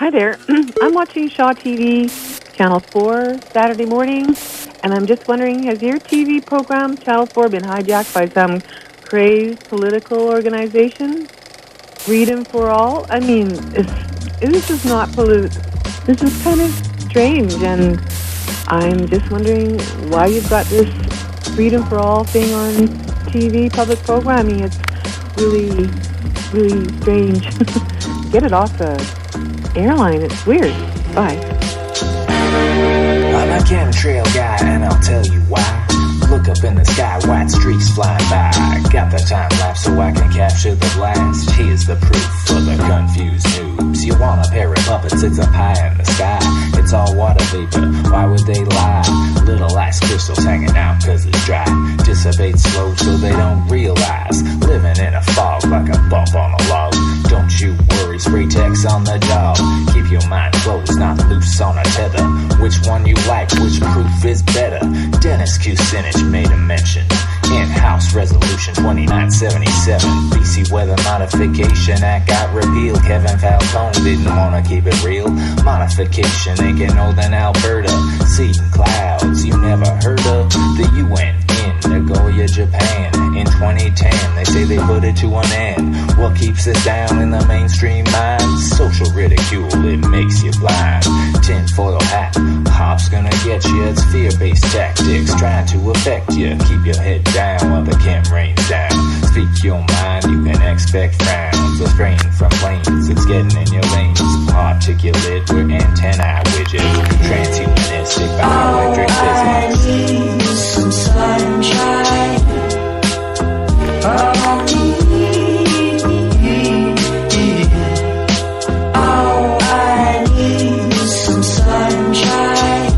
Hi there. I'm watching Shaw TV, Channel 4, Saturday morning, and I'm just wondering, has your TV program, Channel 4, been hijacked by some crazed political organization? Freedom for All? I mean, this is not political. This is kind of strange, and I'm just wondering why you've got this Freedom for All thing on TV, public programming. It's really, really strange. Get it off the airline. It's weird. Bye. I'm a chemtrail guy, and I'll tell you why. Look up in the sky, white streaks flying by. Got the time lapse so I can capture the blast. Here's the proof for the confused noobs. You want a pair of puppets, it's a pie in the sky. It's all water vapor, why would they lie? Little ice crystals hanging out cause it's dry. Dissipate slow so they don't realize. Living in a fog like a bump on a log. Don't you worry, spray text on the dog. Keep your mind closed, not loose on a tether. Which one you like, which proof is better? Dennis Kucinich made a mention. In-house resolution 2977. BC Weather Modification Act got repealed. Kevin Falcone didn't wanna keep it real. Modification ain't in northern Alberta. Seeing clouds you never heard of. The UN in Nagoya, Japan. In 2010, they say they put it to an end. What keeps it down in the mainstream mind? Social ridicule, it makes you blind. Tinfoil hat, pop's gonna get you. It's fear-based tactics trying to affect you. Keep your head down while the chem rains down. Speak your mind, you can expect frowns. A strain from planes, it's getting in your veins. Articulate, we're antennae widgets. Transhumanistic, bioelectric physics. I need some sunshine. Oh, I need some sunshine.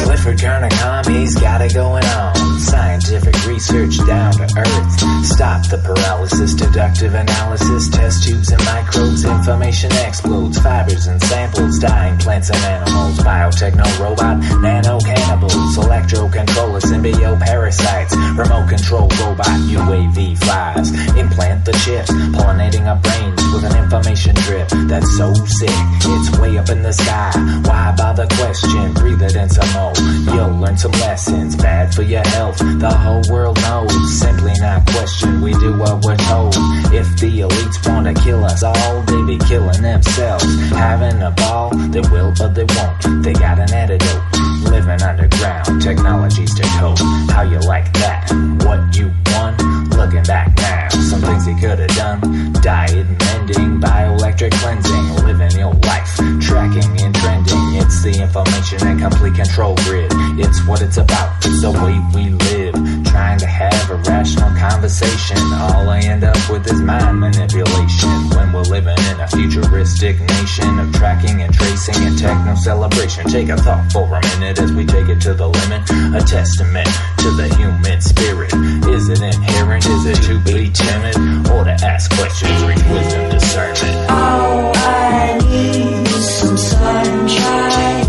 Clifford Kernakami's got it going on. Scientific research down to earth. Stop the paralysis, deductive analysis. Test tubes and microbes, information explodes. Fibers and samples, dying plants and animals. Biotechno robot, nano cannibals. Electro controllers, symbio parasites. Remote control robot, UAV flies. Implant the chips, pollinating our brains with an information drip that's so sick, it's way up in the sky. Why bother question? Breathe it in some more. You'll learn some lessons, bad for your health. The whole world knows, simply not question. We do what we're told. If the elites wanna kill us all, they be killing themselves. Having a ball, they will but they won't. They got an antidote. Living underground, technologies to cope. How you like that? What you want? Looking back now, some things he could have done. Diet mending, bioelectric cleansing. Living your life, tracking and trending. It's the information and complete control grid. It's what it's about, it's the way we live. Trying to have a rational conversation. All I end up with is mind manipulation. When we're living in a futuristic nation of tracking and tracing and techno celebration. Take a thought for a minute as we take it to the limit. A testament to the human spirit. Is it inherent? Is it to be timid? Or to ask questions, reach wisdom, discernment? Oh, I need some sunshine.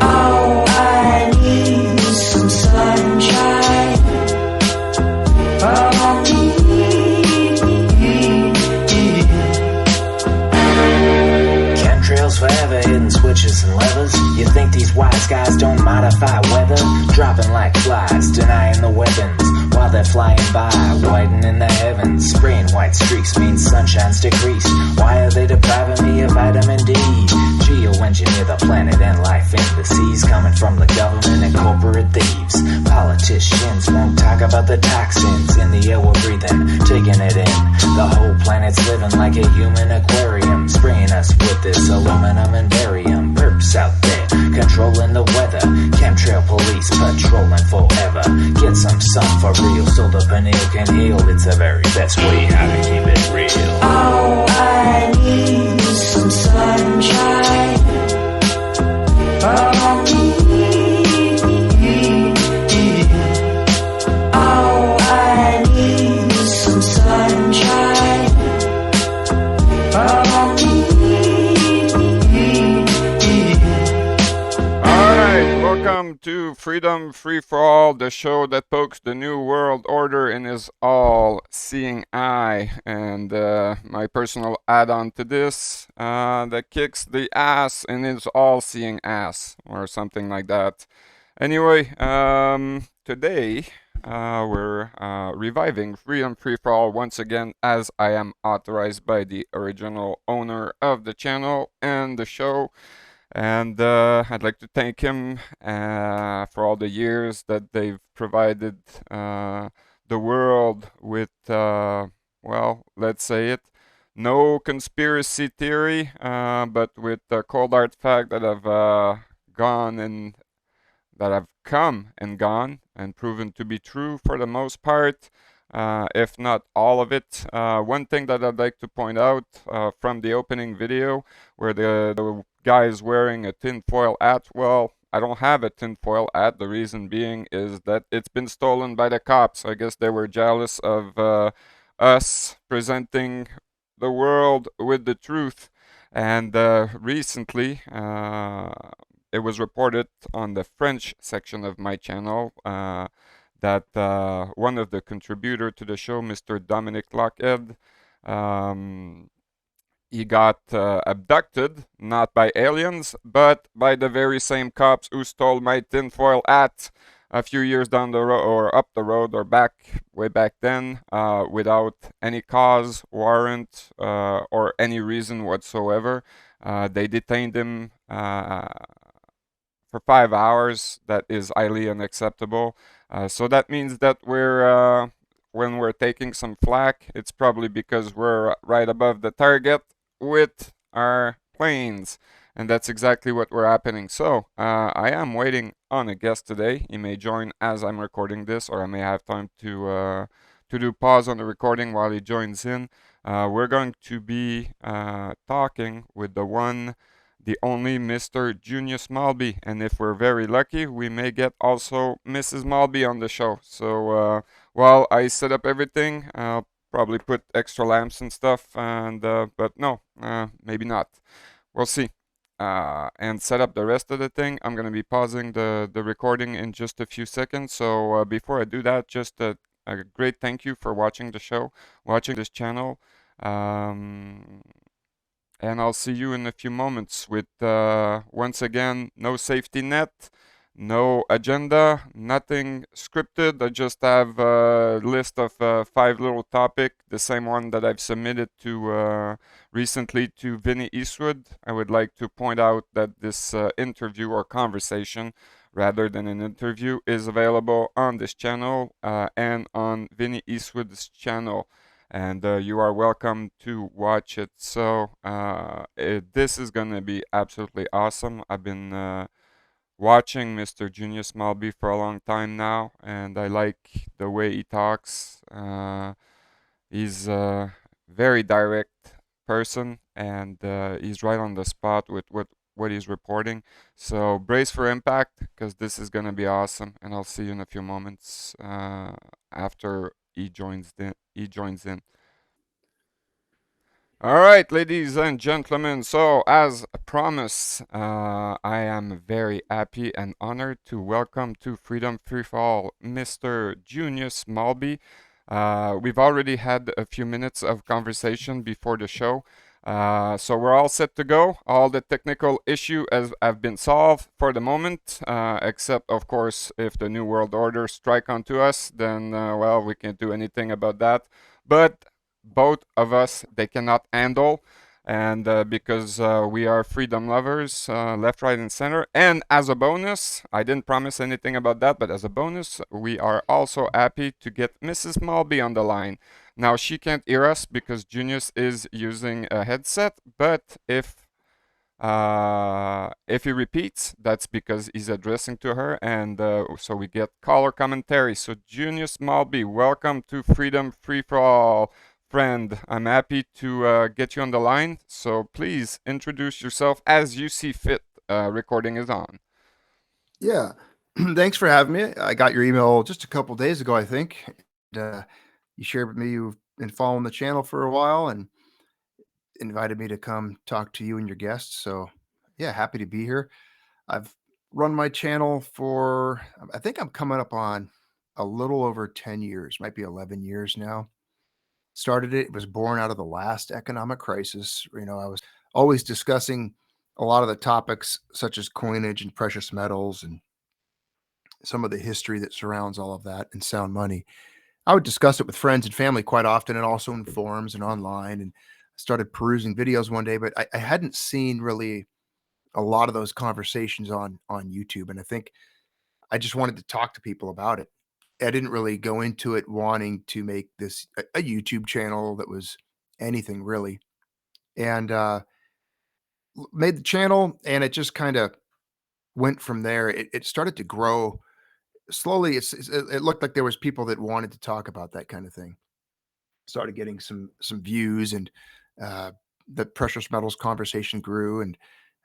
Oh, I need some sunshine. Chemtrails forever, hidden switches and levers. You think these wise guys don't modify weather? Dropping like flies, denying the weapons while they're flying by, widening the heavens. Spraying white streaks means sunshine's decreased. Why are they depriving me of vitamin D? Geoengineer the planet and life in the seas, coming from the government and corporate thieves. Politicians won't talk about the toxins in the air we're breathing, taking it in. The whole planet's living like a human aquarium, spraying us with this aluminum and barium. Perps out there, controlling the weather. Chemtrail police patrolling forever. Get some sun for real so the pineal can heal. It's the very best way how to keep it real. Oh, I need some sunshine. Oh, I need some sunshine. Oh, Freedom Free for All, the show that pokes the New World Order in his all seeing eye. And my personal add on to this that kicks the ass in his all seeing ass, or something like that. Anyway, today we're reviving Freedom Free for All once again, as I am authorized by the original owner of the channel and the show. And I'd like to thank him for all the years that they've provided the world with, well, let's say it, no conspiracy theory, but with the cold hard fact that have gone and that have come and gone and proven to be true for the most part, if not all of it. One thing that I'd like to point out from the opening video, where the guy is wearing a tinfoil hat, well, I don't have a tinfoil hat. The reason being is that it's been stolen by the cops. I guess they were jealous of us presenting the world with the truth. And recently, it was reported on the French section of my channel that one of the contributor to the show, Mr. Dominic Lockhead, he got abducted, not by aliens, but by the very same cops who stole my tinfoil hat a few years down the road, or up the road, or way back then, without any cause, warrant, or any reason whatsoever. They detained him for 5 hours. That is highly unacceptable. So that means that when we're taking some flack, it's probably because we're right above the target with our planes. And that's exactly what we're happening. So I am waiting on a guest today. He may join as I'm recording this, or I may have time to do pause on the recording while he joins in. We're going to be talking with the one, the only Mr. Junius Maltby, and if we're very lucky, we may get also Mrs. Maltby on the show. So while I set up everything, I'll probably put extra lamps and stuff, and but no, maybe not. We'll see. And set up the rest of the thing. I'm gonna be pausing the recording in just a few seconds. So before I do that, just a great thank you for watching the show, watching this channel. And I'll see you in a few moments with, once again, no safety net, no agenda, nothing scripted. I just have a list of 5 little topics, the same one that I've submitted to recently to Vinny Eastwood. I would like to point out that this interview or conversation, rather than an interview, is available on this channel and on Vinny Eastwood's channel. And you are welcome to watch it. So this is gonna be absolutely awesome. I've been watching Mr. Junius Maltby for a long time now, and I like the way he talks. He's a very direct person, and he's right on the spot with what he's reporting. So brace for impact, because this is gonna be awesome, and I'll see you in a few moments after he joins in. All right, ladies and gentlemen. So, as promised, I am very happy and honored to welcome to Freedom Free for All Mr. Junius Maltby. We've already had a few minutes of conversation before the show. So we're all set to go. All the technical issues have been solved for the moment, except, of course, if the New World Order strike onto us, then, well, we can't do anything about that. But both of us, they cannot handle, and because we are freedom lovers, left, right, and center. And as a bonus, I didn't promise anything about that, but as a bonus, we are also happy to get Mrs. Maltby on the line. Now, she can't hear us because Junius is using a headset, but if he repeats, that's because he's addressing to her, and so we get caller commentary. So Junius Maltby, welcome to Freedom Free for All. Friend, I'm happy to get you on the line, so please introduce yourself as you see fit. Recording is on. Yeah, thanks for having me. I got your email just a couple days ago, I think. And, you shared with me you've been following the channel for a while and invited me to come talk to you and your guests. So, yeah, happy to be here. I've run my channel for, I think I'm coming up on a little over 10 years, might be 11 years now. Started it, it was born out of the last economic crisis. I was always discussing a lot of the topics such as coinage and precious metals and some of the history that surrounds all of that and sound money. I would discuss it with friends and family quite often and also in forums and online. And I started perusing videos one day, but I hadn't seen really a lot of those conversations on YouTube. And I think I just wanted to talk to people about it. I didn't really go into it wanting to make this a YouTube channel that was anything really. And made the channel, and it just kind of went from there. It started to grow slowly. It looked like there was people that wanted to talk about that kind of thing. Started getting some views, and uh, the precious metals conversation grew, and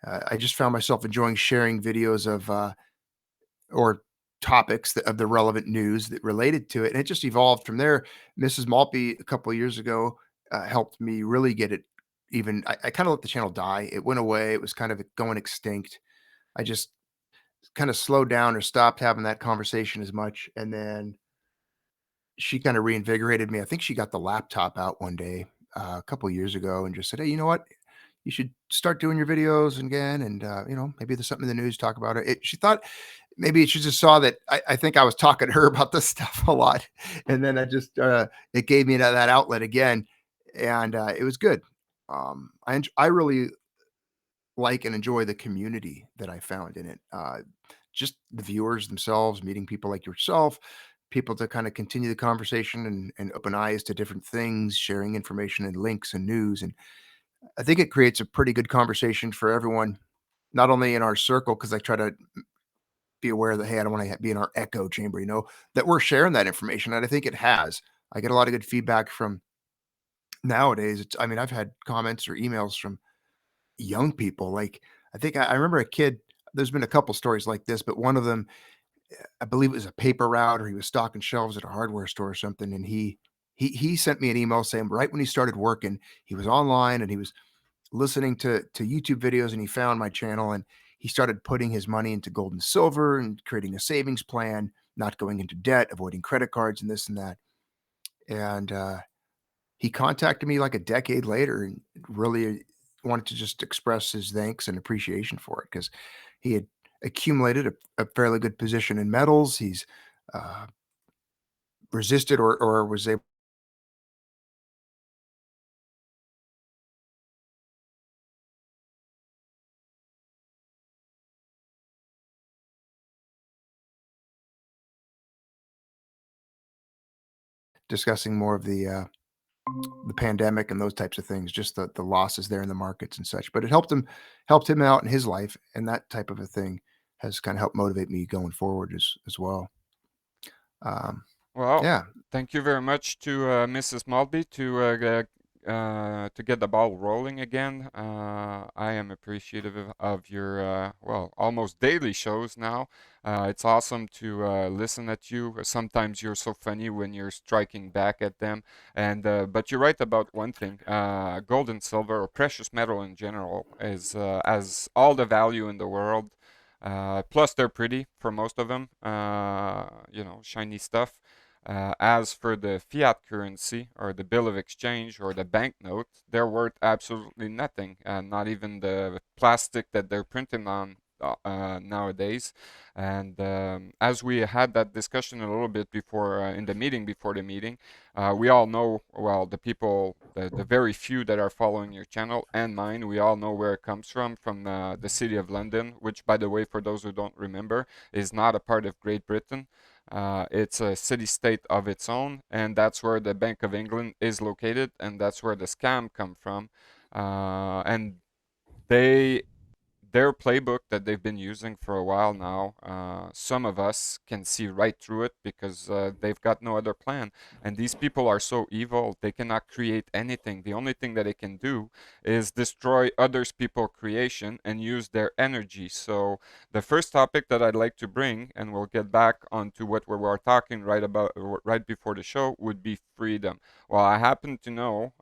I just found myself enjoying sharing videos of or topics of the relevant news that related to it, and it just evolved from there. Mrs. Maltby a couple of years ago helped me really get it. Even I kind of let the channel die. It went away. It was kind of going extinct. I just kind of slowed down or stopped having that conversation as much, and then she kind of reinvigorated me. I think she got the laptop out one day a couple of years ago and just said, "Hey, you know what? You should start doing your videos again, and maybe there's something in the news. Talk about it." She thought maybe she just saw that I think I was talking to her about this stuff a lot, and then I just it gave me that outlet again, and it was good. I really like and enjoy the community that I found in it. Just the viewers themselves, meeting people like yourself, people to kind of continue the conversation and open eyes to different things, sharing information and links and news. And I think it creates a pretty good conversation for everyone, not only in our circle, because I try to be aware that, hey, I don't want to be in our echo chamber, that we're sharing that information. And I think it has. I get a lot of good feedback from nowadays. I mean, I've had comments or emails from young people. Like, I think I remember a kid. There's been a couple stories like this, but one of them, I believe it was a paper route, or he was stocking shelves at a hardware store or something, and he sent me an email saying right when he started working, he was online and he was listening to YouTube videos, and he found my channel, and he started putting his money into gold and silver and creating a savings plan, not going into debt, avoiding credit cards and this and that. And he contacted me like a decade later and really wanted to just express his thanks and appreciation for it because he had accumulated a fairly good position in metals. He's uh, resisted or was able discussing more of the pandemic and those types of things, just the losses there in the markets and such. But it helped him out in his life, and that type of a thing has kind of helped motivate me going forward as well. Um, Well, yeah, thank you very much to Mrs. Maltby to get the ball rolling again. I am appreciative of your well, almost daily shows now. It's awesome to listen at you. Sometimes you're so funny when you're striking back at them. And but you're right about one thing. Gold and silver or precious metal in general is has all the value in the world. Plus, they're pretty for most of them. Shiny stuff. As for the fiat currency or the bill of exchange or the banknote, they're worth absolutely nothing, not even the plastic that they're printing on nowadays. And as we had that discussion a little bit before in the meeting, before the meeting, we all know, well, the people, the very few that are following your channel and mine, we all know where it comes from the city of London, which, by the way, for those who don't remember, is not a part of Great Britain. It's a city-state of its own, and that's where the Bank of England is located, and that's where the scam come from. And they their playbook that they've been using for a while now, some of us can see right through it because they've got no other plan. And these people are so evil, they cannot create anything. The only thing that they can do is destroy others' people creation and use their energy. So the first topic that I'd like to bring, and we'll get back onto what we were talking right before the show, would be freedom. Well, I happen to know,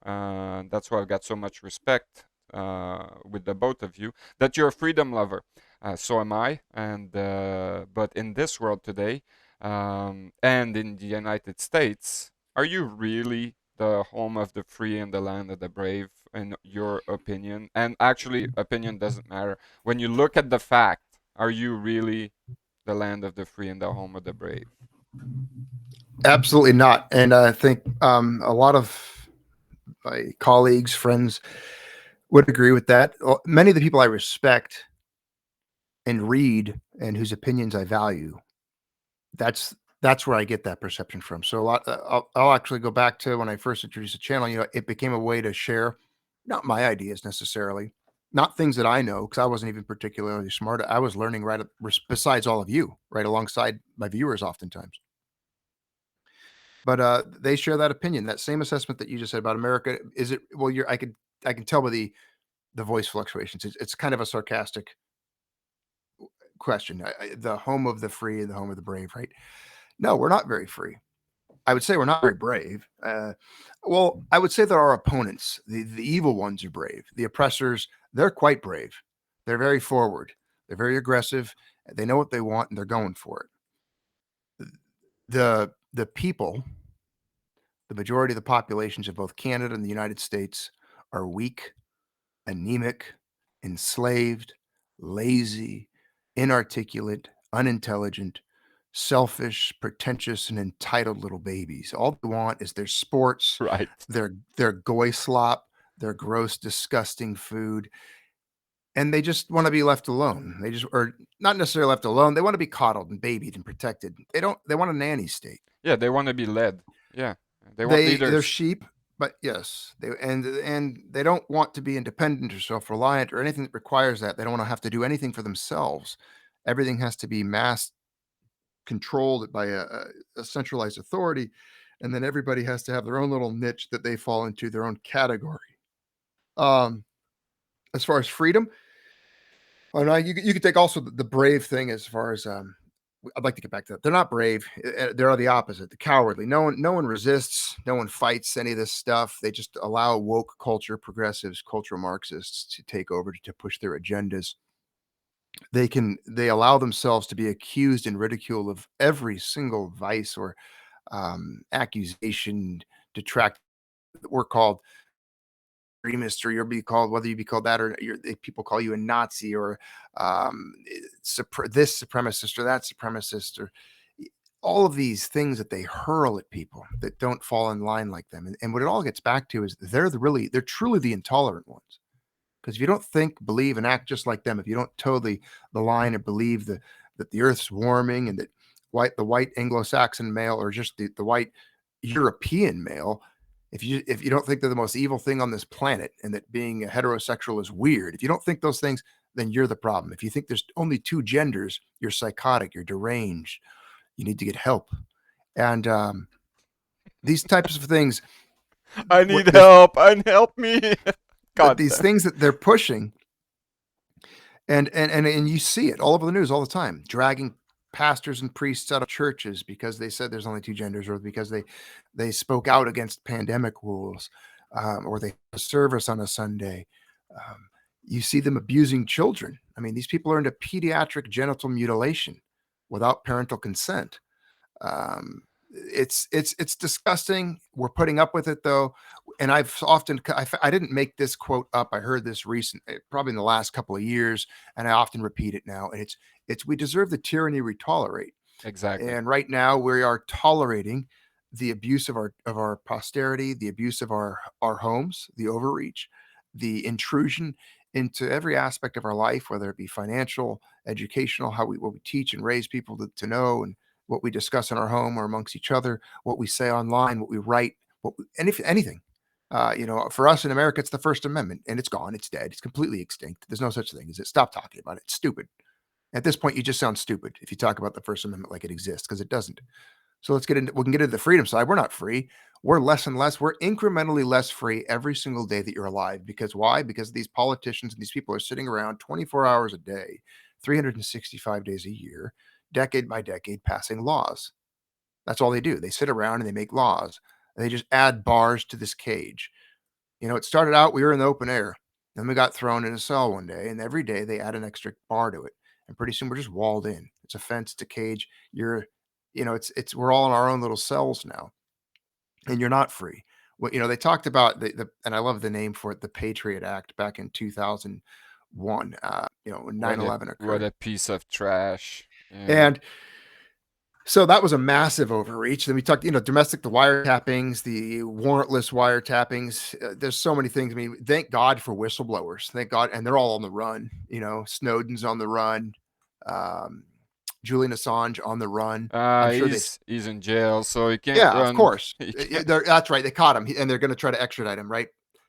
that's why I've got so much respect with the both of you that you're a freedom lover. So am I, and but in this world today, and in the United States, are you really the home of the free and the land of the brave, in your opinion? And actually, opinion doesn't matter. When you look at the fact, are you really the land of the free and the home of the brave? Absolutely not. And I think a lot of my colleagues, friends would agree with that. Many of the people I respect and read and whose opinions I value, that's where I get that perception from. So a lot, I'll actually go back to when I first introduced the channel. It became a way to share, not my ideas necessarily, not things that I know, because I wasn't even particularly smart. I was learning besides all of you, right alongside my viewers, oftentimes. But they share that opinion, that same assessment that you just said about America. Is it? Well, I can tell by the voice fluctuations. It's kind of a sarcastic question. The home of the free and the home of the brave, right? No, we're not very free. I would say we're not very brave. Well, I would say that our opponents, the evil ones, are brave. The oppressors, they're quite brave. They're very forward. They're very aggressive. They know what they want and they're going for it. The people, the majority of the populations of both Canada and the United States, are weak, anemic, enslaved, lazy, inarticulate, unintelligent, selfish, pretentious, and entitled little babies. All they want is their sports, Right. their goy slop, their gross, disgusting food, and they just want to be left alone. They just, or not necessarily left alone. They want to be coddled and babied and protected. They don't. They want a nanny state. Yeah, they want to be led. Yeah, they want They're leaders. sheep, but yes, and they don't want to be independent or self-reliant or anything that requires that. They don't want to have to do anything for themselves. Everything has to be mass controlled by a centralized authority, and then everybody has to have their own little niche that they fall into, their own category. Um, as far as freedom, oh no, you could take also the brave thing as far as I'd like to get back to that. They're not brave. They're the opposite. The cowardly. No one resists. No one fights any of this stuff. They just allow woke culture, progressives, cultural Marxists to take over to push their agendas. They allow themselves to be accused and ridiculed of every single vice or accusation, detract. We're called extremist, or you'll be called, whether you be called that or people call you a Nazi or this supremacist or that supremacist, or all of these things that they hurl at people that don't fall in line like them. And what it all gets back to is they're truly the intolerant ones. Because if you don't think, believe, and act just like them, if you don't toe the line or believe that the Earth's warming and that the white Anglo-Saxon male or just the white European male, if you don't think they're the most evil thing on this planet and that being a heterosexual is weird, if you don't think those things, then you're the problem. If you think there's only two genders, you're psychotic, you're deranged, you need to get help. And these types of things, I what need this, help. And help me. God. these things that they're pushing, and you see it all over the news all the time, dragging pastors and priests out of churches because they said there's only two genders, or because they spoke out against pandemic rules, or they have a service on a Sunday. You see them abusing children. I mean, these people are into pediatric genital mutilation without parental consent. It's disgusting. We're putting up with it though, and I didn't make this quote up. I heard this probably in the last couple of years, and I often repeat it now. And it's we deserve the tyranny we tolerate. Exactly. And right now we are tolerating the abuse of our posterity, the abuse of our homes, the overreach, the intrusion into every aspect of our life, whether it be financial, educational, what we teach and raise people to know, and what we discuss in our home or amongst each other, what we say online, what we write, anything. For us in America, it's the First Amendment, and it's gone. It's dead. It's completely extinct. There's no such thing as it. Stop talking about it. It's stupid. At this point, you just sound stupid if you talk about the First Amendment like it exists, because it doesn't. So we can get into the freedom side. We're not free. We're less and less. We're incrementally less free every single day that you're alive. Because why? Because these politicians and these people are sitting around 24 hours a day, 365 days a year, decade by decade, passing laws. That's all they do. They sit around and they make laws. And they just add bars to this cage. It started out, we were in the open air. Then we got thrown in a cell one day, and every day they add an extra bar to it, and pretty soon we're just walled in. It's a fence, it's a cage. It's we're all in our own little cells now, and you're not free. Well, they talked about and I love the name for it, the Patriot Act back in 2001. When What a 9/11 what occurred, a piece of trash. Yeah. and so that was a massive overreach. Then we talked, domestic, the wiretappings, the warrantless wiretappings. There's so many things. I mean, thank God for whistleblowers. Thank God, and they're all on the run. Snowden's on the run. Um, Julian Assange on the run. I'm sure they. He's in jail, so he can't Yeah, of run. course. He can't. That's right. They caught him, and they're going to try to extradite him, right? Yeah.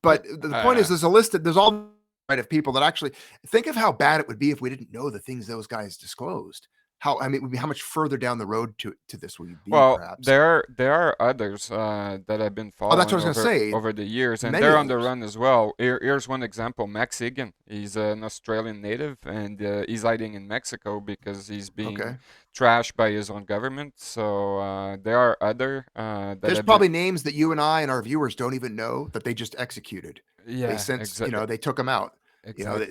But the point is, there's all right of people that actually think of how bad it would be if we didn't know the things those guys disclosed. How much further down the road to this will you be, Well, perhaps? there are others that I've been Oh, that's following what I was going to say. over the years, and Many they're on the others. run as well. Here's one example: Max Higgin. He's an Australian native, and he's hiding in Mexico because he's being Okay. trashed by his own government. So there are other that There's have been. probably names that you and I and our viewers don't even know that they just executed. They Yeah, sent, they took them out. exactly.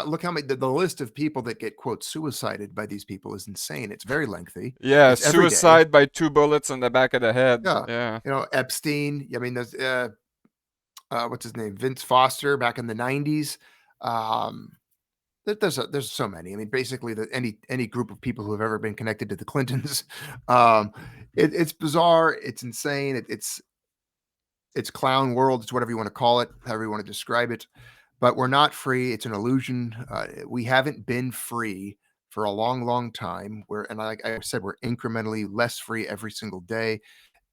Look how many, the list of people that get, quote, suicided by these people is insane. It's very lengthy. Yeah, It's every day. suicide by 2 bullets on the back of the head. Yeah. Yeah. Epstein. I mean, there's, what's his name? Vince Foster back in the 90s. Um, there's so many. I mean, basically, any group of people who have ever been connected to the Clintons. Um, it's bizarre. It's insane. It's clown world. It's whatever you want to call it, however you want to describe it. But we're not free. It's an illusion. We haven't been free for a long, long time. Like I said, we're incrementally less free every single day.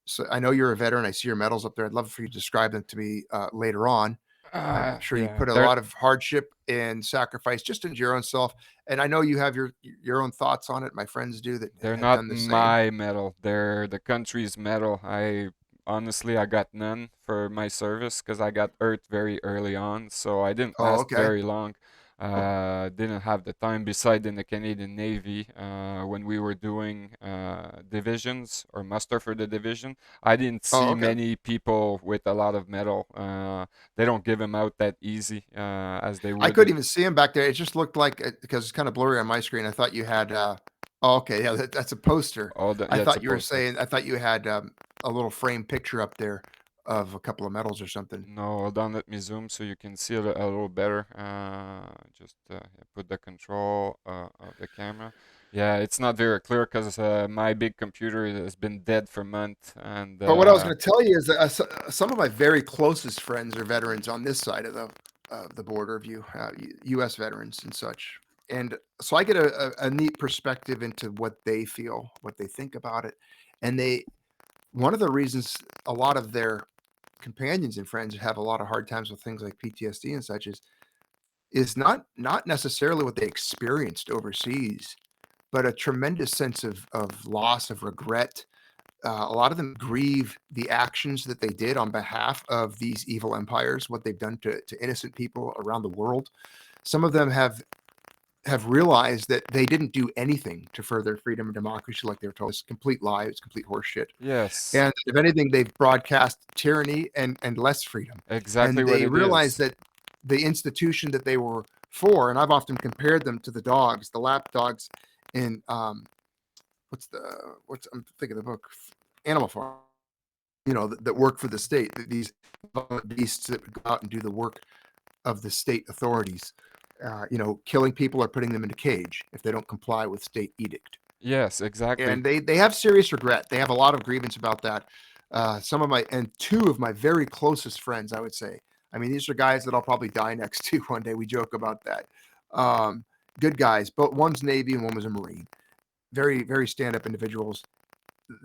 So I know you're a veteran. I see your medals up there. I'd love for you to describe them to me later on. I'm sure you Yeah, put a lot of hardship and sacrifice just into your own self. And I know you have your own thoughts on it. My friends do that they're have not done the same. my medal. They're the country's medal. I got none for my service because I got hurt very early on, so I didn't Oh, last okay. very long. Didn't have the time. Beside in the Canadian Navy, when we were doing divisions or muster for the division, I didn't Oh, see okay. many people with a lot of medal. They don't give them out that easy as they I would couldn't in even see him back there. It just looked like because it's kind of blurry on my screen. I thought you had. Oh, okay, yeah, that's a poster. all the. I Yeah, it's a thought you were poster. saying. I thought you had a little frame picture up there of a couple of medals or something. No, hold on, let me zoom so you can see it a little better. Just yeah, put the control of the camera. Yeah, it's not very clear because my big computer has been dead for months, and But what I was going to tell you is that some of my very closest friends are veterans on this side of the border of U.S. veterans and such. And so I get a neat perspective into what they feel, what they think about it. And one of the reasons a lot of their companions and friends have a lot of hard times with things like PTSD and such is not necessarily what they experienced overseas, but a tremendous sense of loss, of regret. A lot of them grieve the actions that they did on behalf of these evil empires, what they've done to innocent people around the world. Some of them have realized that they didn't do anything to further freedom and democracy like they were told. It's complete lie. It's complete horseshit. yes, And if anything, they've broadcast tyranny and less freedom. exactly And what they it realize is. that the institution that they were for, and I've often compared them to the dogs, the lap dogs in I'm thinking of the book, Animal Farm, that work for the state, these beasts that go out and do the work of the state authorities, killing people or putting them in a cage if they don't comply with state edict. Yes, exactly. And they have serious regret. They have a lot of grievance about that. Two of my very closest friends, I would say. I mean, these are guys that I'll probably die next to one day. We joke about that. Um, Good guys, but one's Navy and one was a Marine. Very, very stand-up individuals.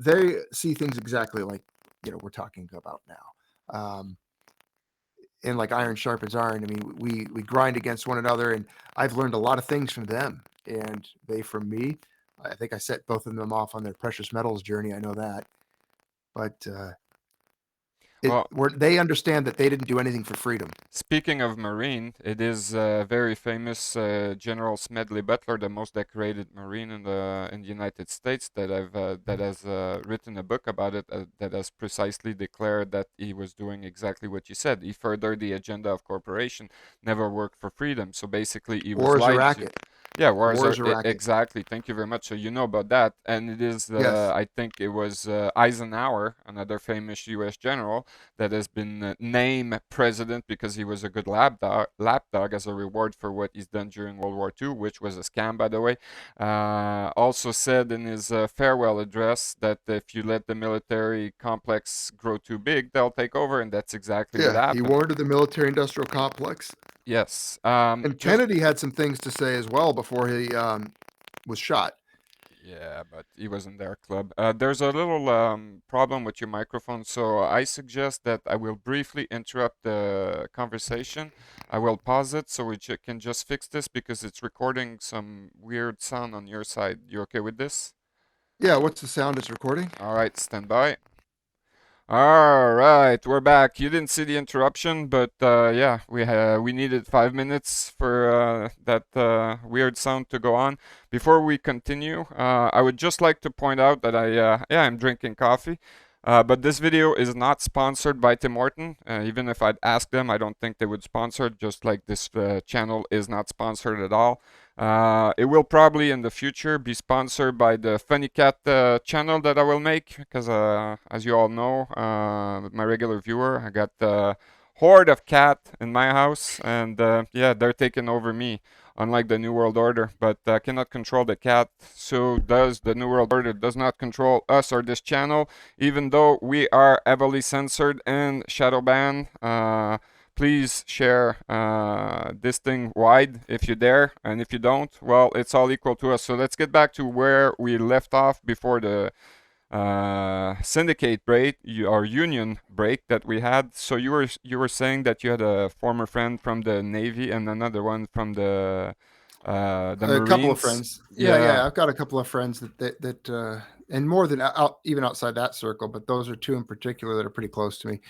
They see things exactly like we're talking about now. And like iron sharpens iron. I mean, we grind against one another, and I've learned a lot of things from them, and they from me. I think I set both of them off on their precious metals journey. I know that, but Well, They understand that they didn't do anything for freedom. speaking of Marine, it is very famous General Smedley Butler, the most decorated Marine in the United States, that has written a book about it, that has precisely declared that he was doing exactly what you said. He furthered the agenda of corporation, never worked for freedom. So basically, he was War is a lied to. racket. Yeah, wars War are is a racket. exactly. Thank you very much. So you know about that, and it is Yes. I think it was Eisenhower, another famous U.S. general, that has been named president because he was a good lapdog as a reward for what he's done during World War II, which was a scam, by the way. Also said in his farewell address that if you let the military complex grow too big, they'll take over, and that's exactly what Yeah, he happened. warned of the military-industrial complex. Yes. And Just Kennedy had some things to say as well before he was shot. Yeah, but he was in their club. There's a little problem with your microphone, so I suggest that I will briefly interrupt the conversation. I will pause it so we can just fix this because it's recording some weird sound on your side. You okay with this? Yeah, what's the sound it's recording? All right, stand by. All right, we're back. You didn't see the interruption, but yeah, we needed 5 minutes for that weird sound to go on. Before we continue, I would just like to point out that I'm drinking coffee, but this video is not sponsored by Tim Horton. Even if I'd ask them, I don't think they would sponsor it. Just like this channel is not sponsored at all. It will probably in the future be sponsored by the Funny Cat channel that I will make because, as you all know, my regular viewer, I got a horde of cat in my house, and yeah, they're taking over me, unlike the New World Order. But I cannot control the cat, so does the New World Order does not control us or this channel, even though we are heavily censored and shadow banned. Please share this thing wide if you dare, and if you don't, well, it's all equal to us. So let's get back to where we left off before the syndicate break or union break that we had. So you were saying that you had a former friend from the Navy and another one from the A couple of Marines. friends. Yeah, Yeah. I've got a couple of friends that and more than even outside that circle, but those are two in particular that are pretty close to me.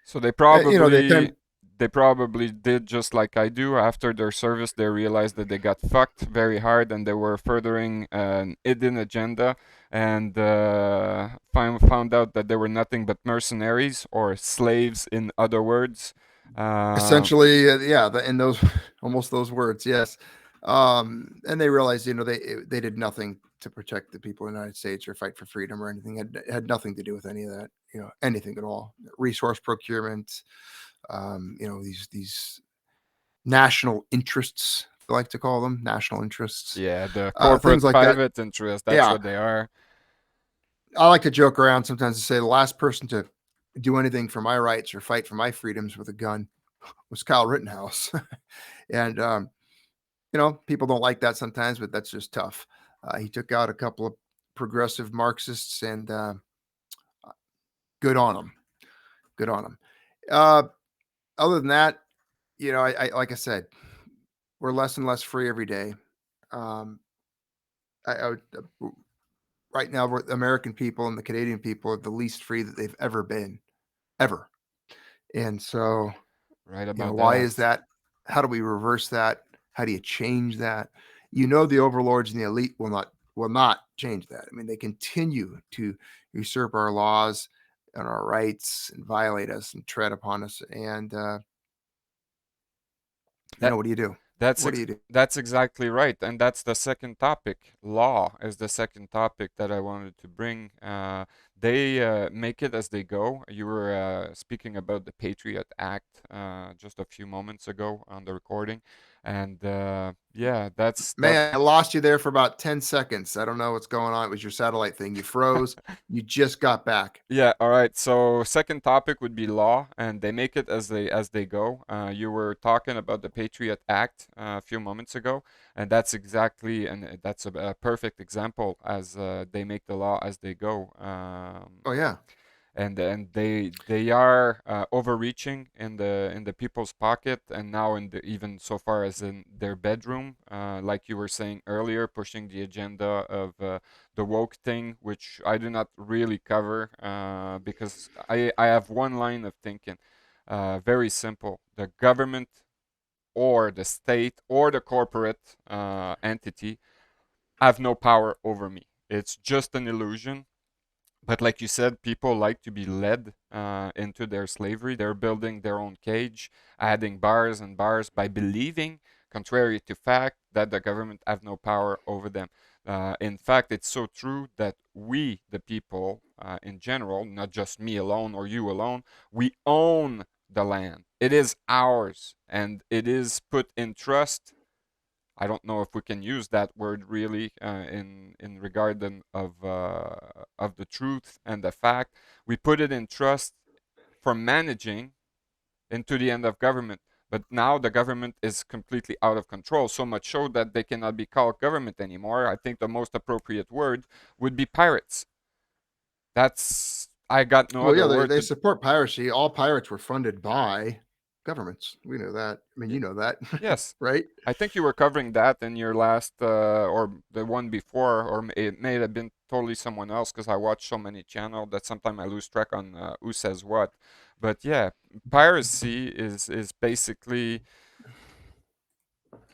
So they They probably kind they probably did just like I do. After their service, they realized that they got fucked very hard and they were furthering an hidden agenda, and found out that they were nothing but mercenaries or slaves, in other words. Uh, essentially, yeah, in those almost those words, yes. And they realized, they did nothing to protect the people of the United States or fight for freedom or anything. Had nothing to do with any of that, anything at all. Resource procurement, these national interests, I like to call them national interests, yeah, the things corporate like that. private interest, that's Yeah, what they are. I like to joke around sometimes to say the last person to do anything for my rights or fight for my freedoms with a gun was Kyle Rittenhouse. And people don't like that sometimes, but that's just tough. He took out a couple of progressive Marxists, and good on him. Good on him. Uh, Other than that, I like I said, we're less and less free every day. Um, I would, right now, the American people and the Canadian people are the least free that they've ever been, ever. And so, Right about why that. is that? How do we reverse that? How do you change that? The overlords and the elite will not change that. I mean, they continue to usurp our laws and our rights and violate us and tread upon us. And That what do you do? That's What do you do? that's exactly right, and that's the second topic. Law is the second topic that I wanted to bring. They make it as they go. You were speaking about the Patriot Act just a few moments ago on the recording, and yeah, that. Man, I lost you there for about 10 seconds. I don't know what's going on. It was your satellite thing. You froze. You just got back. Yeah, all right. So second topic would be law, and they make it as they go. You were talking about the Patriot Act a few moments ago, and that's exactly and that's a perfect example as they make the law as they go. Oh, yeah. and they are overreaching in the people's pocket, and now in the even so far as in their bedroom, like you were saying earlier, pushing the agenda of the woke thing, which I do not really cover because I have one line of thinking, very simple: the government or the state or the corporate entity have no power over me. It's just an illusion. But like you said, people like to be led into their slavery. They're building their own cage, adding bars and bars by believing, contrary to fact, that the government have no power over them. In fact, it's so true that we, the people in general, not just me alone or you alone, we own the land. It is ours, and it is put in trust. I don't know if we can use that word really in regard of the truth and the fact. We put it in trust for managing into the end of government. But now the government is completely out of control, so much so that they cannot be called government anymore. I think the most appropriate word would be pirates. That's I got no Well, yeah, other they word they to. support piracy. All pirates were funded by governments. We know that. I mean, Y- you know that, yes, right? I think you were covering that in your last or the one before, or it may have been totally someone else because I watch so many channels that sometimes I lose track on who says what. But yeah, piracy is basically.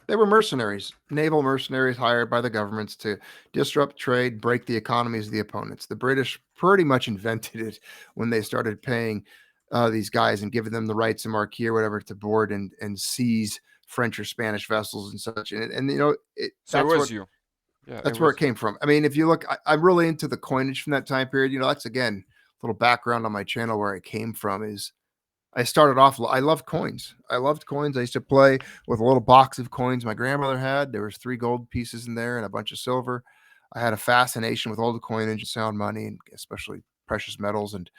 They were mercenaries, naval mercenaries hired by the governments to disrupt trade, break the economies of the opponents. The British pretty much invented it when they started paying these guys and giving them the rights of marquee or whatever to board and seize French or Spanish vessels and such. And you know, So it was you. Yeah, it that's where it was you. came from. I mean, if you look, I'm really into the coinage from that time period. You know, that's again a little background on my channel where I came from is I started off. I loved coins. I loved coins. I used to play with a little box of coins my grandmother had. There was 3 gold pieces in there and a bunch of silver. I had a fascination with all the coinage and sound money, and especially precious metals. And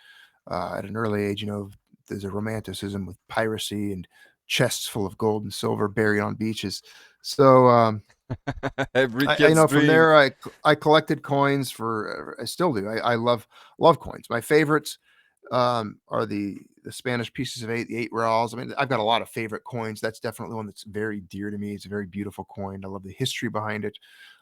at an early age, you know, there's a romanticism with piracy and chests full of gold and silver buried on beaches. So Every I kid's know from dream. there I collected coins for I still do. I love coins. My favorites are the Spanish pieces of 8, the 8 reals. I mean, I've got a lot of favorite coins. That's definitely one that's very dear to me. It's a very beautiful coin. I love the history behind it.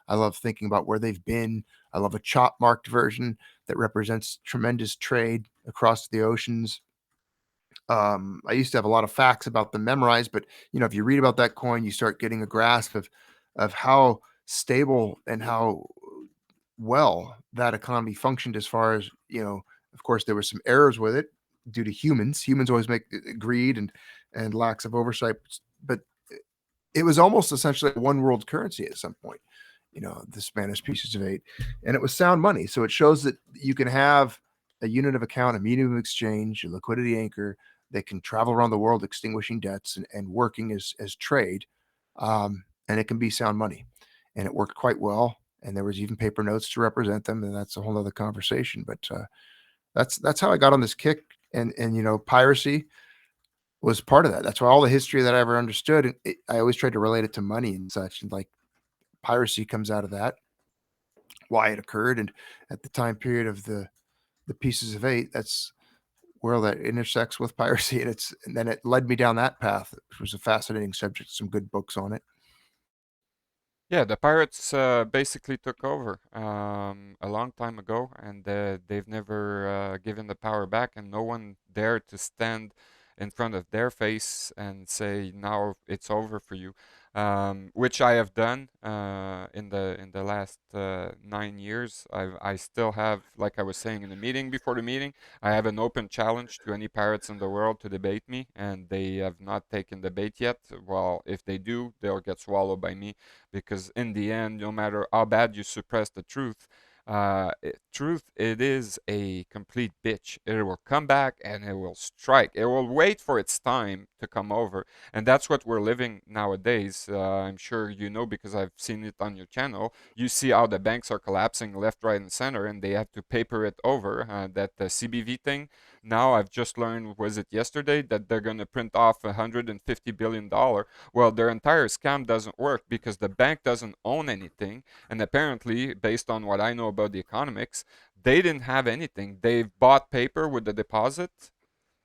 I love thinking about where they've been. I love a chop marked version that represents tremendous trade across the oceans. I used to have a lot of facts about them memorized, but you know, if you read about that coin, you start getting a grasp of how stable and how well that economy functioned. As far as you know, of course, there were some errors with it due to humans. Humans always make greed and lacks of oversight, but it was almost essentially a one world currency at some point. You know, the Spanish pieces of 8, and it was sound money. So it shows that you can have a unit of account, a medium of exchange, a liquidity anchor that can travel around the world extinguishing debts and working as trade, and it can be sound money, and it worked quite well. And there was even paper notes to represent them, and that's a whole other conversation. But that's how I got on this kick, and you know, piracy was part of that. That's why all the history that I ever understood, I always tried to relate it to money and such, and like piracy comes out of that, why it occurred, and at the time period of the pieces of 8, that's where that intersects with piracy, and then it led me down that path, which was a fascinating subject. Some good books on it. Yeah, the pirates basically took over a long time ago, and they've never given the power back, and no one dared to stand in front of their face and say, "Now it's over for you," which I have done in the last 9 years. I still have, like I was saying in the meeting before the meeting, I have an open challenge to any pirates in the world to debate me, and they have not taken the bait yet. Well, if they do, they'll get swallowed by me because in the end, no matter how bad you suppress the truth, truth, it is a complete bitch. It will come back and it will strike. It will wait for its time to come over, and that's what we're living nowadays. I'm sure you know because I've seen it on your channel. You see how the banks are collapsing left, right, and center, and they have to paper it over. That the CBV thing, Now I've just learned, was it yesterday, that they're going to print off $150 billion. Well, their entire scam doesn't work because the bank doesn't own anything. And apparently, based on what I know about the economics, they didn't have anything. They've bought paper with the deposit.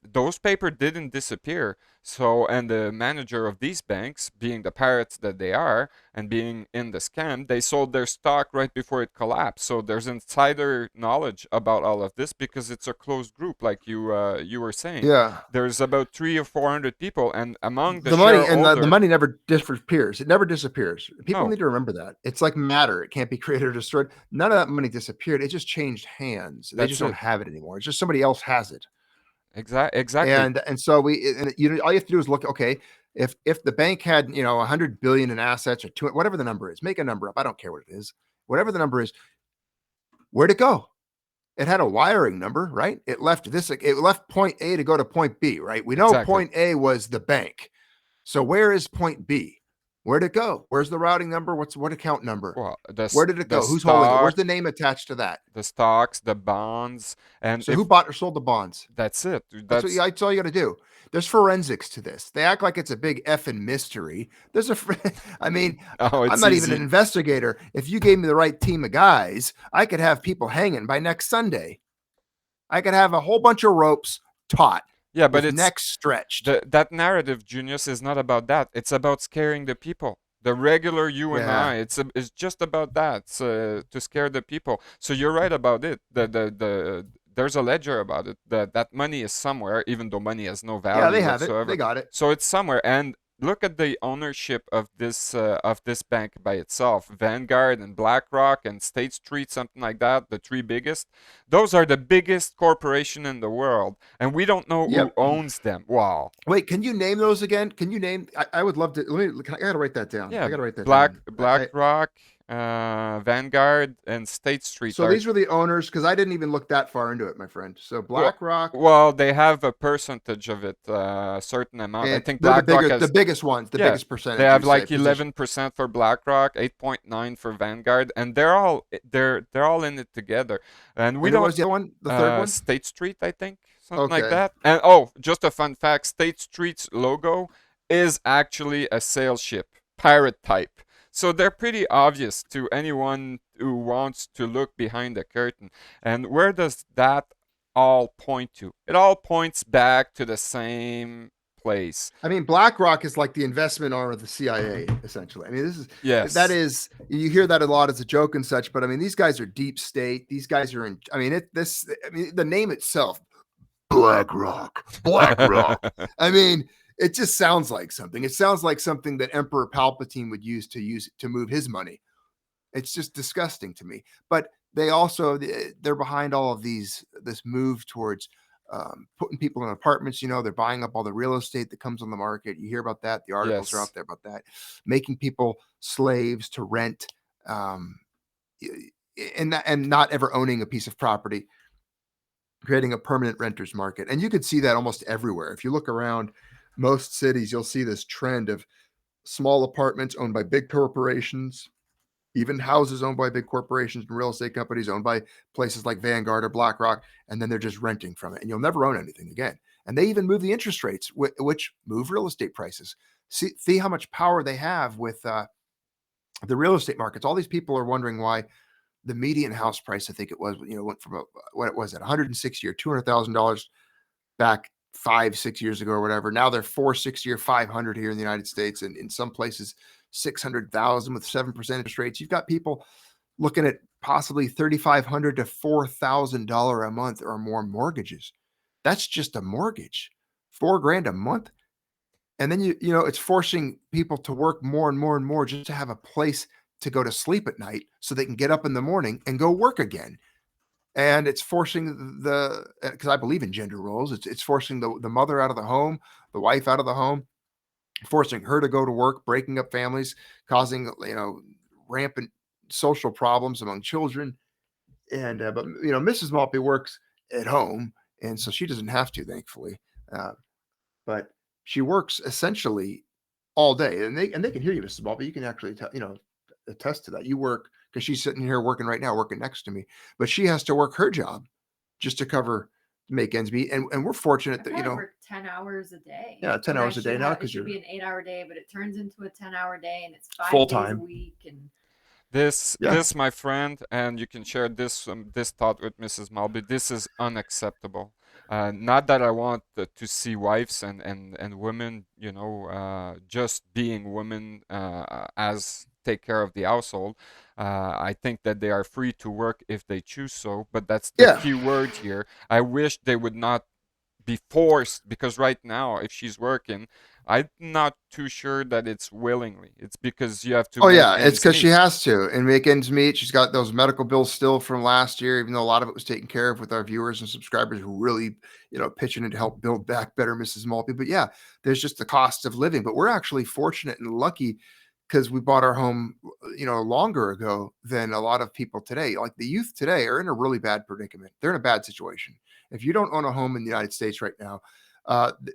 Those paper didn't disappear. So, and the manager of these banks, being the pirates that they are, and being in the scam, they sold their stock right before it collapsed. So there's insider knowledge about all of this because it's a closed group, like you were saying. Yeah. There's about 300 or 400 people, and among the The money and the shareholder, money never disappears. It never disappears. People no, need to remember that. It's like matter. It can't be created or destroyed. None of that money disappeared. It just changed hands. They just that's don't it. have it anymore. It's just somebody else has it. Exactly. And so all you have to do is look, okay, if the bank had, 100 billion in assets or two, whatever the number is, make a number up. I don't care what it is. Whatever the number is, where'd it go? It had a wiring number, right? It left point A to go to point B, right? We know Exactly. point A was the bank. So where is point B? Where'd it go? Where's the routing number? What account number? Well, Where did it the go? Who's holding it? Where's stock, the name attached to that? the stocks, the bonds, and So if who bought or sold the bonds? that's it, That's that's all you got to do. There's forensics to this. They act like it's a big effing mystery. I mean, oh, I'm it's not even an easy. investigator. If you gave me the right team of guys, I could have people hanging by next Sunday. I could have a whole bunch of ropes taut Yeah, but with it's necks stretched. that narrative, Junius, is not about that. It's about scaring the people. The regular you and Yeah. I, it's just about that, to scare the people. So you're right about it. There's a ledger about it. That money is somewhere, even though money has no Yeah, they value have it. They whatsoever. got it. So it's somewhere. And look at the ownership of this bank by itself. Vanguard and BlackRock and State Street, something like that, the three biggest. Those are the biggest corporation in the world, and we don't know who Yep. owns them. Wow. Wait, can you name those again? Can you name? I would love to. I gotta write that down. Yeah, I gotta write that down. BlackRock, Vanguard, and State Street So are these were the owners because I didn't even look that far into it, my friend. So well, BlackRock, well, they have a percentage of it, a certain amount. I and think they're BlackRock the has, biggest ones, the yeah, biggest they percentage. have You say like position. 11% for BlackRock, 8.9 for Vanguard, and they're all in it together. And we And who don't was the other one? The third one? State Street, I think, something like Okay. that. And oh, just a fun fact: State Street's logo is actually a sail ship, pirate type. So they're pretty obvious to anyone who wants to look behind the curtain. And where does that all point to? It all points back to the same place. I mean, BlackRock is like the investment arm of the CIA, essentially. I mean, Yes. that is, you hear that a lot as a joke and such, but I mean, these guys are deep state. These guys are I mean, the name itself, BlackRock. I mean, it just sounds like something. It sounds like something that Emperor Palpatine would use to move his money. It's just disgusting to me. But they're behind all of this move towards putting people in apartments. They're buying up all the real estate that comes on the market. You hear about that. The articles are Yes. out there about that, making people slaves to rent, and not ever owning a piece of property, creating a permanent renters market. And you could see that almost everywhere. If you look around most cities, you'll see this trend of small apartments owned by big corporations, even houses owned by big corporations and real estate companies owned by places like Vanguard or BlackRock, and then they're just renting from it, and you'll never own anything again. And they even move the interest rates, which move real estate prices. See how much power they have with the real estate markets. All these people are wondering why the median house price, I think it was, went from what it was at 160 or $200,000 back 5-6 years ago or whatever. Now they're 460 or 500 here in the United States, and in some places 600,000 with 7% interest rates. You've got people looking at possibly $3,500 to $4,000 a month or more mortgages. That's just a mortgage, $4,000 a month. And then it's forcing people to work more and more and more just to have a place to go to sleep at night so they can get up in the morning and go work again. And it's forcing because I believe in gender roles. It's forcing the mother out of the home, the wife out of the home, forcing her to go to work, breaking up families, causing rampant social problems among children. And but Mrs. Maltby works at home, and so she doesn't have to, thankfully. But she works essentially all day, and they can hear you, Mrs. Maltby. You can actually attest to that. You work because she's sitting here working right now, working next to me, but she has to work her job just to cover make ends meet, and we're fortunate I that kind of work 10 hours a day. Yeah, 10 when I hours a day should now have- It because should you're be an 8-hour day, but it turns into a 10-hour day, and it's 5 full days a time. week. And This, my friend, and you can share this thought with Mrs. Malby. This is unacceptable. Not that I want to see wives and women, just being women as take care of the household. I think that they are free to work if they choose so, but that's the Yeah. key word here. I wish they would not be forced, because right now, if she's working, I'm not too sure that it's willingly. It's because you have to Oh make yeah, it's ends because she meet. has to and make ends meet. She's got those medical bills still from last year, even though a lot of it was taken care of with our viewers and subscribers who really, pitching in to help build back better Mrs. Maltby. But yeah, there's just the cost of living. But we're actually fortunate and lucky because we bought our home, longer ago than a lot of people today. Like the youth today are in a really bad predicament. They're in a bad situation. If you don't own a home in the United States right now,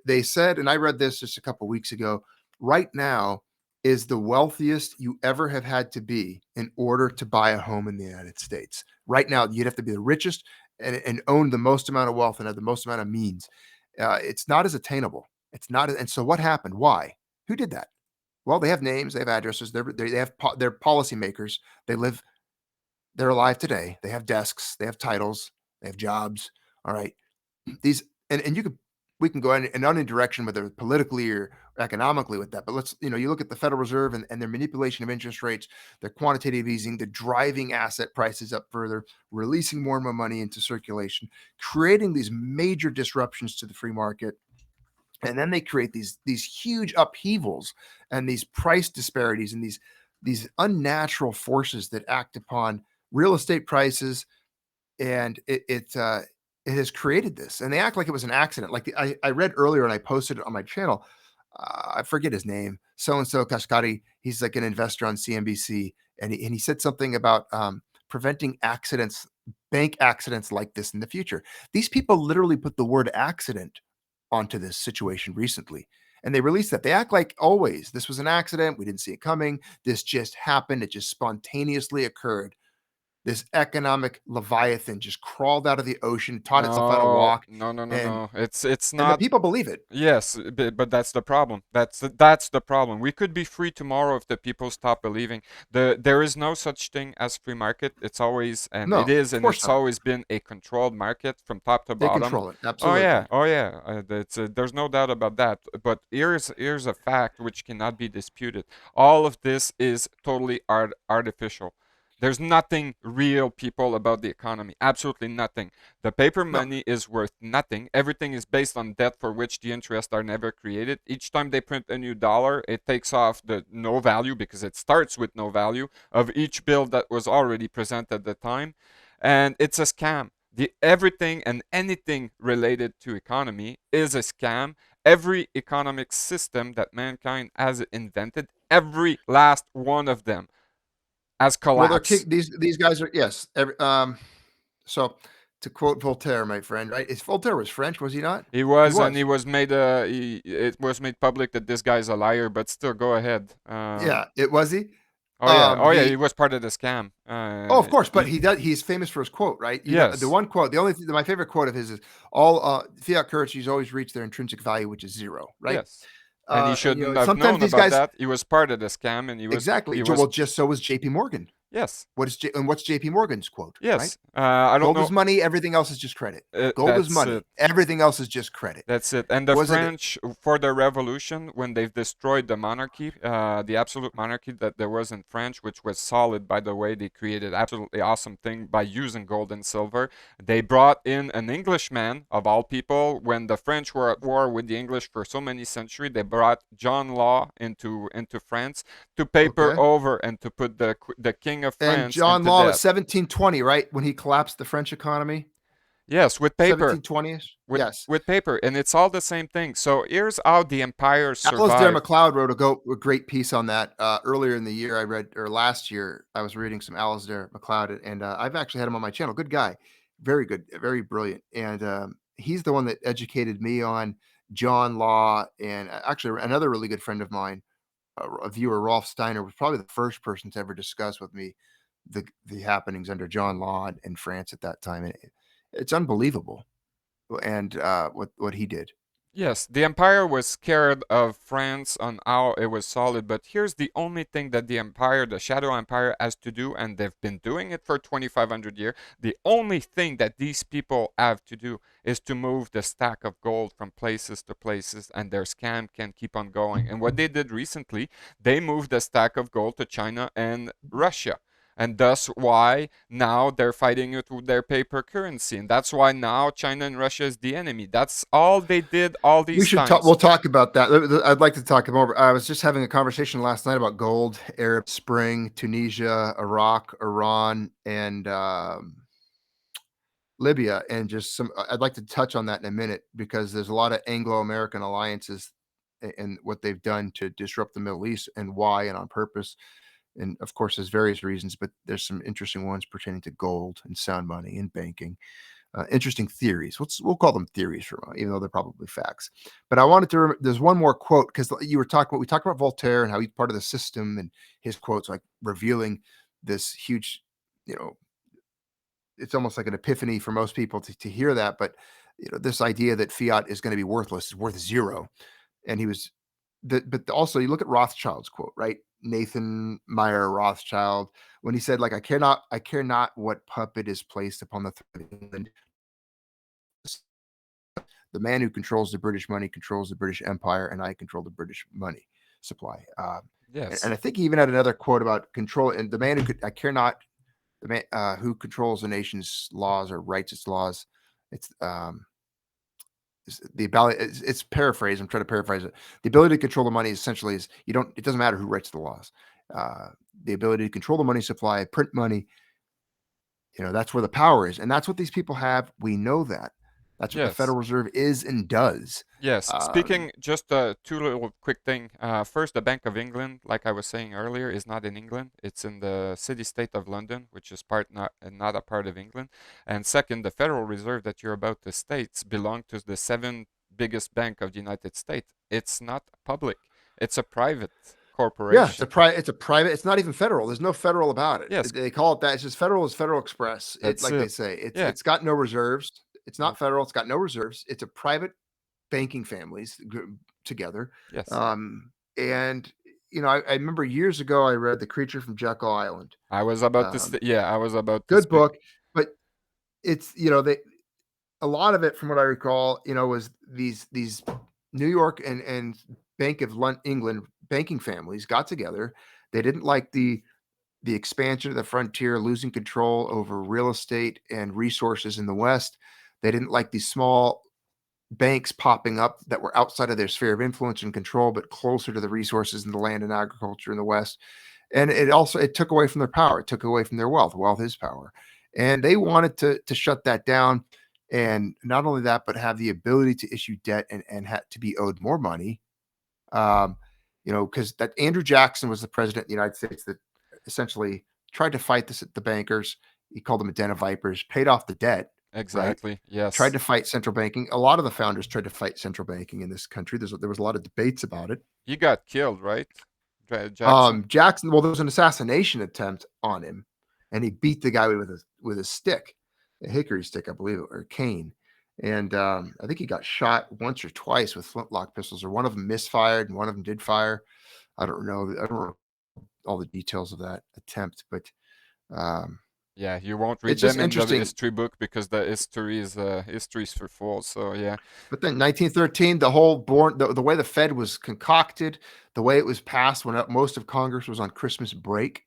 they said, and I read this just a couple weeks ago, right now is the wealthiest you ever have had to be in order to buy a home in the United States. Right now, you'd have to be the richest and own the most amount of wealth and have the most amount of means. It's not as attainable. It's not. And so what happened? Why? Who did that? Well, they have names, they have addresses, they're policymakers. They're alive today. They have desks, they have titles, they have jobs. All right. These and you could we can go in any direction, whether politically or economically with that. But you look at the Federal Reserve and their manipulation of interest rates, their quantitative easing, the driving asset prices up further, releasing more and more money into circulation, creating these major disruptions to the free market. And then they create these huge upheavals and these price disparities and these unnatural forces that act upon real estate prices, and it has created this, and they act like it was an accident. Like I read earlier, and I posted it on my channel. I forget his name, so and so Kashkari. He's like an investor on CNBC, and he said something about preventing accidents, bank accidents like this in the future. These people literally put the word accident onto this situation recently. And they released that. They act like always this was an accident. We didn't see it coming. This just happened. It just spontaneously occurred. This economic leviathan just crawled out of the ocean, taught itself how to No, walk, no, no, no, and no. It's and the not. people believe it. Yes, but that's the problem. That's the problem. We could be free tomorrow if the people stop believing. There is no such thing as free market. It's always, and No, it is, of and course it's not. always been a controlled market from top to They bottom. control it. Oh yeah, Absolutely. oh yeah. There's no doubt about that. But here's a fact which cannot be disputed. All of this is totally artificial. There's nothing real, people, about the economy. Absolutely nothing. The paper No, money is worth nothing. Everything is based on debt for which the interests are never created. Each time they print a new dollar, it takes off the no value, because it starts with no value, of each bill that was already present at the time. And it's a scam. Everything and anything related to economy is a scam. Every economic system that mankind has invented, every last one of them, has well, collapsed. these guys are, yes. So to quote Voltaire, my friend, right? Is Voltaire was French? Was he not? He He was, and was. it was made public that this guy's a liar. But still, go ahead. Yeah, it was he. Oh yeah, he He was part of the scam. Oh, of course, but he's famous for his quote, right? The Yes, one quote, the only my favorite quote of his is all fiat currencies always reach their intrinsic value, which is zero, right? yes, and he And shouldn't have sometimes known these about guys that. He was part of the scam, and exactly. he was Well, just so was JP Morgan. yes, What's JP Morgan's quote, right? yes. I don't Gold know. is money, everything else is just credit. Gold is That's it. money, everything else is just credit. That's it. And the Was it French, for the revolution, when they've destroyed the monarchy, the absolute monarchy that there was in France, which was solid, by the way, they created absolutely awesome thing by using gold and silver. They brought in an Englishman, of all people. When the French were at war with the English for so many centuries, they brought John Law into France to paper okay? over and to put the king of And France John into Law was debt. 1720, right? When he collapsed the French economy, Yes, with paper. 1720ish. With Yes. with paper, and it's all the same thing. So here's how the empire Alasdair survived. MacLeod wrote a great piece on that earlier in the year. Last year, I was reading some Alasdair MacLeod, and I've actually had him on my channel. Good guy, very good, very brilliant. And he's the one that educated me on John Law, and actually another really good friend of mine, a viewer, Rolf Steiner, was probably the first person to ever discuss with me the happenings under John Law in France at that time. And it's unbelievable. and what he did. Yes, the empire was scared of France on how it was solid, but here's the only thing that the empire, the Shadow Empire, has to do, and they've been doing it for 2,500 years. The only thing that these people have to do is to move the stack of gold from places to places, and their scam can keep on going. And what they did recently, they moved the stack of gold to China and Russia. And thus why now they're fighting it with their paper currency. And that's why now China and Russia is the enemy. That's all they did all We these should talk. times. We'll talk about that. I'd like to talk more. I was just having a conversation last night about gold, Arab Spring, Tunisia, Iraq, Iran, and Libya, and just some. I'd like to touch on that in a minute because there's a lot of Anglo-American alliances and what they've done to disrupt the Middle East and why and on purpose. And of course, there's various reasons, but there's some interesting ones pertaining to gold and sound money and banking. Interesting theories. We'll call them theories for even though they're probably facts. But I wanted to. There's one more quote because you were talking. We talked about Voltaire and how he's part of the system, and his quotes like revealing this huge. You know, it's almost like an epiphany for most people to hear that. But this idea that fiat is going to be worthless, is worth zero, and he was. But also, you look at Rothschild's quote, right? Nathan Meyer Rothschild, when he said, like, I care not what puppet is placed upon the throne of England. The man who controls the British money controls the British Empire, and I control the British money supply. Yes. And I think he even had another quote about control. And the man who I care not, the man who controls the nation's laws or writes its laws. It's the ability. It's paraphrase. I'm trying to paraphrase it. The ability to control the money essentially is you don't. It doesn't matter who writes the laws. The ability to control the money supply, print money. That's where the power is, and that's what these people have. We know that. That's what the Yes. Federal Reserve is and does. Yes. Speaking, just two little quick thing. First, the Bank of England, like I was saying earlier, is not in England. It's in the city-state of London, which is not a part of England. And second, the Federal Reserve that you're about to state belong to the seventh biggest bank of the United States. It's not public. It's a private corporation. Yeah, it's a private. It's not even federal. There's no federal about it. Yes. They call it that. It's just federal is Federal Express. That's Like it. they say, it's Yeah. got no reserves. It's not federal. It's got no reserves. It's a private banking families together. Yes. And I remember years ago I read The Creature from Jekyll Island. I was about to. Yeah, I was about to. Good book, but it's they a lot of it, from what I recall, was these New York and Bank of England banking families got together. They didn't like the expansion of the frontier, losing control over real estate and resources in the West. They didn't like these small banks popping up that were outside of their sphere of influence and control, but closer to the resources and the land and agriculture in the West. And it took away from their power. It took away from their wealth. Wealth is power. And they wanted to shut that down. And not only that, but have the ability to issue debt and to be owed more money. Because that Andrew Jackson was the president of the United States that essentially tried to fight the bankers. He called them a den of vipers, paid off the debt. Exactly. Right? Yes. Tried to fight central banking. A lot of the founders tried to fight central banking in this country. There was a lot of debates about it. He got killed, right? Jackson. Well, there was an assassination attempt on him, and he beat the guy with a stick, a hickory stick, I believe, or cane. And I think he got shot once or twice with flintlock pistols, or one of them misfired and one of them did fire. I don't know all the details of that attempt, but yeah, you won't read them in the history book because the history is for fools. So yeah. But then 1913, the way the Fed was concocted, the way it was passed when most of Congress was on Christmas break,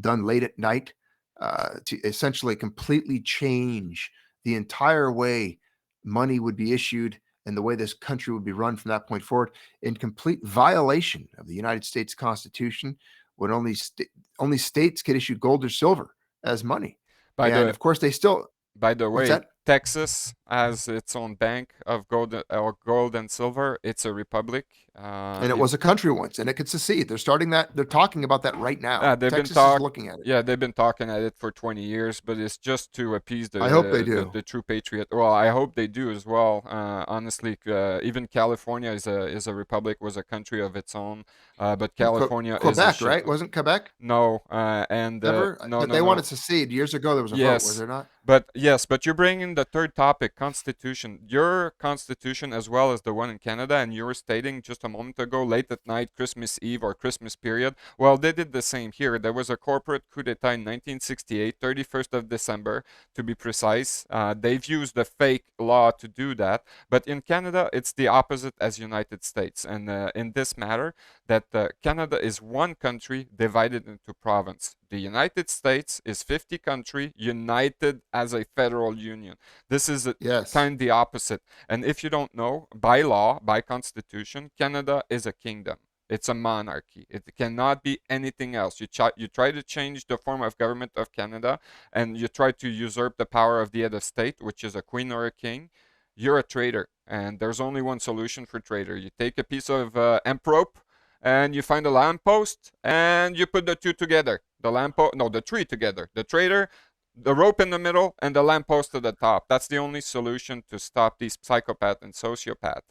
done late at night, to essentially completely change the entire way money would be issued and the way this country would be run from that point forward, in complete violation of the United States Constitution, when only states could issue gold or silver as money. Of course, they still. By the way, Texas has its own bank of gold and silver. It's a republic, and it was a country once, and it could secede. They're starting that. They're talking about that right now. Texas is looking at it. Yeah, they've been talking at it for 20 years, but it's just to appease I hope they do. The true patriot. Well, I hope they do as well. Honestly, even California is a republic, was a country of its own. But California Quebec, is right? Wasn't Quebec? No, no. They wanted to secede years ago. There was a vote, was there not? But yes, but you're bringing the third topic Constitution, your Constitution as well as the one in Canada, and you were stating just a moment ago, late at night, Christmas Eve or Christmas period. Well, they did the same here. There was a corporate coup d'etat in 1968, 31st of December to be precise. They've used a fake law to do that. But in Canada, it's the opposite as United States. And in this matter, that Canada is one country divided into province. The United States is 50 country united as a federal union. This is Yes. kind the opposite. And if you don't know, by law, by constitution, Canada is a kingdom. It's a monarchy. It cannot be anything else. You try to change the form of government of Canada, and you try to usurp the power of the head of state, which is a queen or a king. You're a traitor, and there's only one solution for traitor. You take a piece of hemp rope, and you find a lamppost, and you put the two together. The tree together. The traitor, the rope in the middle, and the lamppost at the top. That's the only solution to stop these psychopath and sociopath.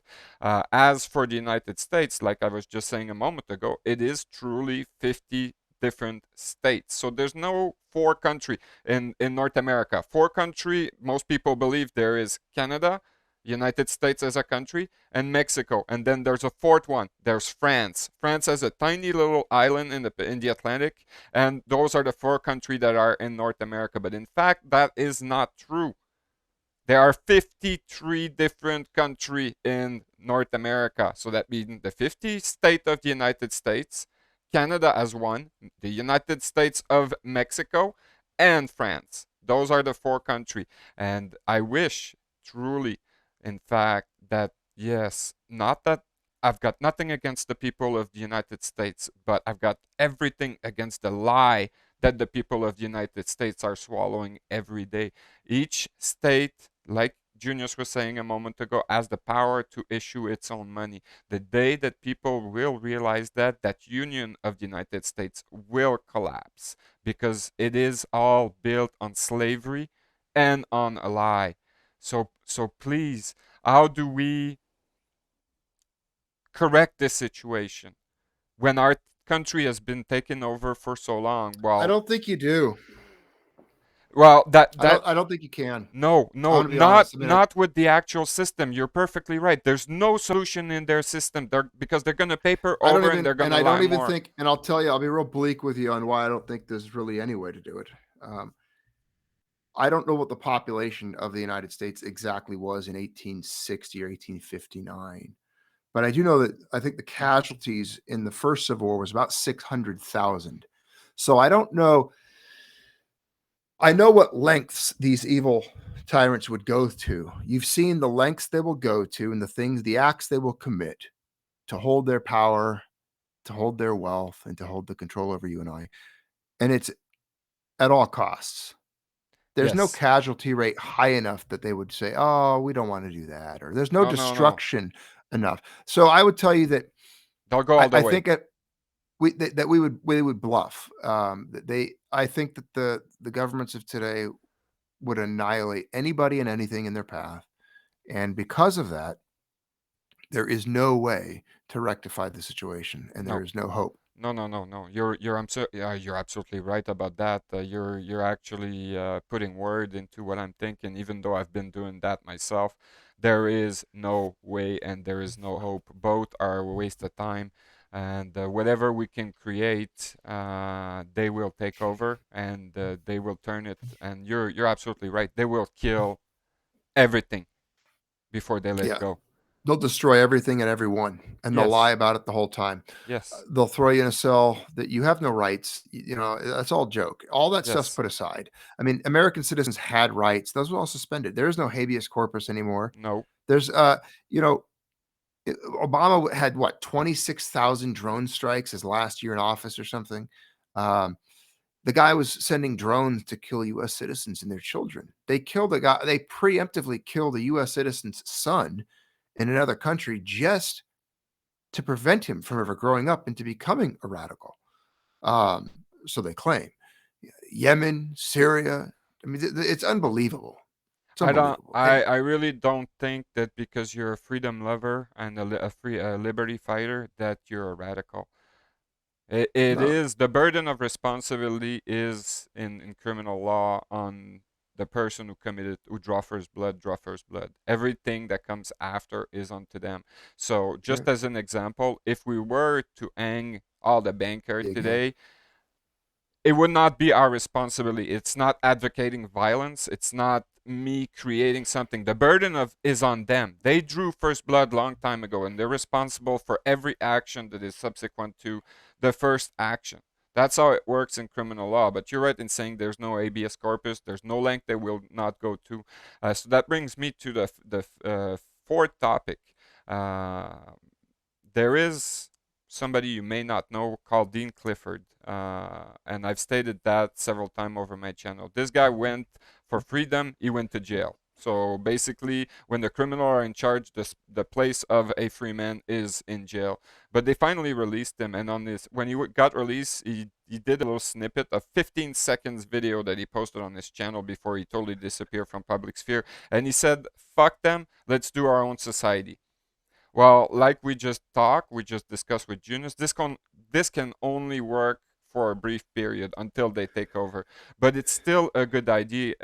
As for the United States, like I was just saying a moment ago, it is truly 50 different states. So there's no four country in North America. Four country, most people believe there is Canada, United States as a country, and Mexico. And then there's a fourth one. There's France. France has a tiny little island in the Atlantic, and those are the four countries that are in North America. But in fact, that is not true. There are 53 different countries in North America. So that means the 50 state of the United States, Canada as one, the United States of Mexico, and France. Those are the four countries. And I wish truly, in fact, that yes, not that I've got nothing against the people of the United States, but I've got everything against the lie that the people of the United States are swallowing every day. Each state, like Junius was saying a moment ago, has the power to issue its own money. The day that people will realize that, that union of the United States will collapse, because it is all built on slavery and on a lie. So please, how do we correct this situation when our country has been taken over for so long? Well, I don't think you do. well, I don't think you can. no, I want to be not honest. I mean, not with the actual system. You're perfectly right. There's no solution in their system. Because they're gonna paper I don't over and even, they're and gonna I lie don't even more. think, and I'll tell you, I'll be real bleak with you on why I don't think there's really any way to do it. I don't know what the population of the United States exactly was in 1860 or 1859, but I do know that I think the casualties in the first Civil War was about 600,000. So I don't know. I know what lengths these evil tyrants would go to. You've seen the lengths they will go to and the acts they will commit to hold their power, to hold their wealth, and to hold the control over you and I. And it's at all costs. There's no Yes. casualty rate high enough that they would say, "Oh, we don't want to do that," or there's no No. destruction enough. So I would tell you that They'll go all the I way. think that we would bluff. I think that the governments of today would annihilate anybody and anything in their path, and because of that, there is no way to rectify the situation, and there No. is no hope. No. You're absolutely right about that. You're actually putting word into what I'm thinking, even though I've been doing that myself. There is no way and there is no hope. Both are a waste of time, and whatever we can create, they will take over and they will turn it. And you're absolutely right. They will kill everything before they let Yeah, go. they'll destroy everything and everyone, and they'll lie Yes, about it the whole time. yes, They'll throw you in a cell that you have no rights. You know, that's all joke. All that stuff's yes. put aside. I mean, American citizens had rights. Those were all suspended. There is no habeas corpus anymore. No, There's, you know, Obama had what 26,000 drone strikes his last year in office or something. Um, the guy was sending drones to kill U.S. citizens and their children. They killed a guy. They preemptively killed a U.S. citizen's son in another country just to prevent him from ever growing up into becoming a radical. Um, so they claim. Yemen, Syria. I mean, it's unbelievable. It's I don't. unbelievable. And I really don't think that because you're a freedom lover and a liberty fighter that you're a radical. It no, is the burden of responsibility is in criminal law on the person who draw first blood, draw first blood. Everything that comes after is onto them. So just Right. as an example, if we were to hang all the banker Big head. today, it would not be our responsibility. It's not advocating violence. It's not me creating something. The burden of is on them. They drew first blood long time ago, and they're responsible for every action that is subsequent to the first action. That's how it works in criminal law. But you're right in saying there's no habeas corpus. There's no length they will not go to. So that brings me to the fourth topic. Uh, there is somebody you may not know called Dean Clifford, and I've stated that several times over my channel. This guy went for freedom, he went to jail. So basically, when the criminal are in charge, the place of a free man is in jail. But they finally released him, and on this, when he got released, he did a little snippet of 15 seconds video that he posted on his channel before he totally disappeared from public sphere. And he said, "Fuck them, let's do our own society." Well, like we just discussed with Junius, this can only work for a brief period until they take over. But it's still a good idea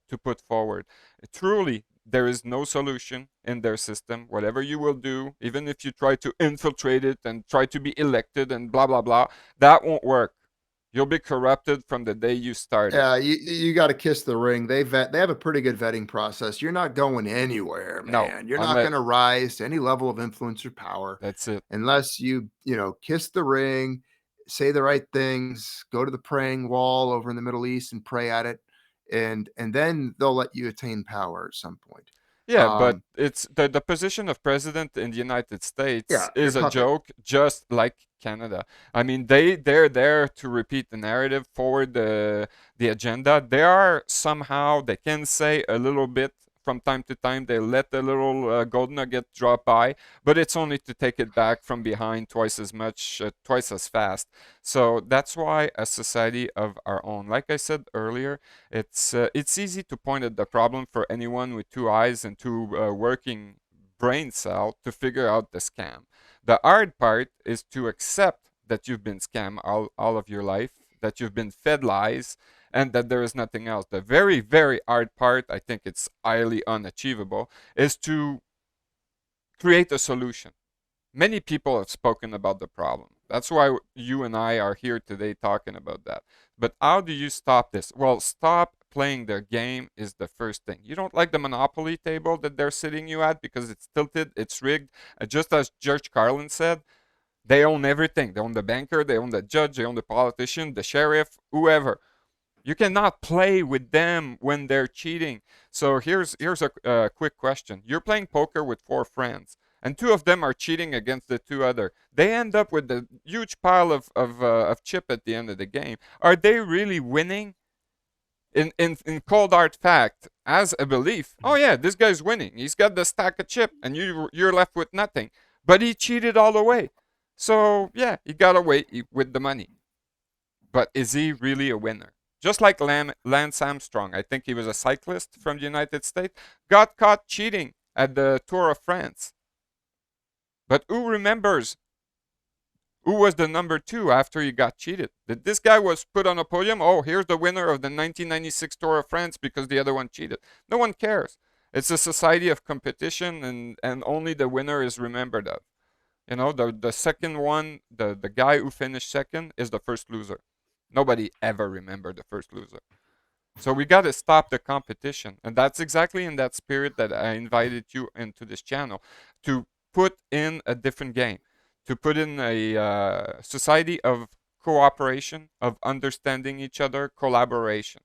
to put forward. Truly, there is no solution in their system. Whatever you will do, even if you try to infiltrate it and try to be elected and blah blah blah, that won't work. You'll be corrupted from the day you started. Yeah, you got to kiss the ring. They have a pretty good vetting process. You're not going anywhere, No, man. You're not unless going to rise to any level of influence or power that's it. unless you kiss the ring, say the right things, go to the praying wall over in the Middle East and pray at it, and then they'll let you attain power at some point. Yeah, but Um, it's the position of president in the United yeah, States you're is a puppet. joke, just like Canada. I mean, they're there to repeat the narrative, forward the agenda. They are somehow they can say a little bit from time to time. They let the little gold nugget drop by, but it's only to take it back from behind twice as much, twice as fast. So that's why a society of our own, like I said earlier, it's easy to point at the problem for anyone with two eyes and two working brain cell to figure out the scam. The hard part is to accept that you've been scammed all of your life, that you've been fed lies, and that there is nothing else. The very, very hard part, I think it's highly unachievable, is to create a solution. Many people have spoken about the problem. That's why you and I are here today talking about that. But how do you stop this? Well, stop playing their game is the first thing. You don't like the monopoly table that they're sitting you at because it's tilted, it's rigged. Just as George Carlin said, they own everything. They own the banker, they own the judge, they own the politician, the sheriff, whoever. You cannot play with them when they're cheating. So here's a quick question. You're playing poker with four friends, and two of them are cheating against the two other. They end up with a huge pile of chip at the end of the game. Are they really winning? In cold hard fact, as a belief, oh yeah, this guy's winning. He's got the stack of chip, and you're left with nothing. But he cheated all the way. So yeah, he got away with the money. But is he really a winner? Just like Lance Armstrong, I think he was a cyclist from the United States, got caught cheating at the Tour of France. But who remembers who was the number two after he got cheated? That this guy was put on a podium? Oh, here's the winner of the 1996 Tour of France because the other one cheated. No one cares. It's a society of competition, and only the winner is remembered of. You know, the second one, the guy who finished second is the first loser. Nobody ever remembered the first loser. So we got to stop the competition. And that's exactly in that spirit that I invited you into this channel to put in a different game, to put in a society of cooperation, of understanding each other, collaboration.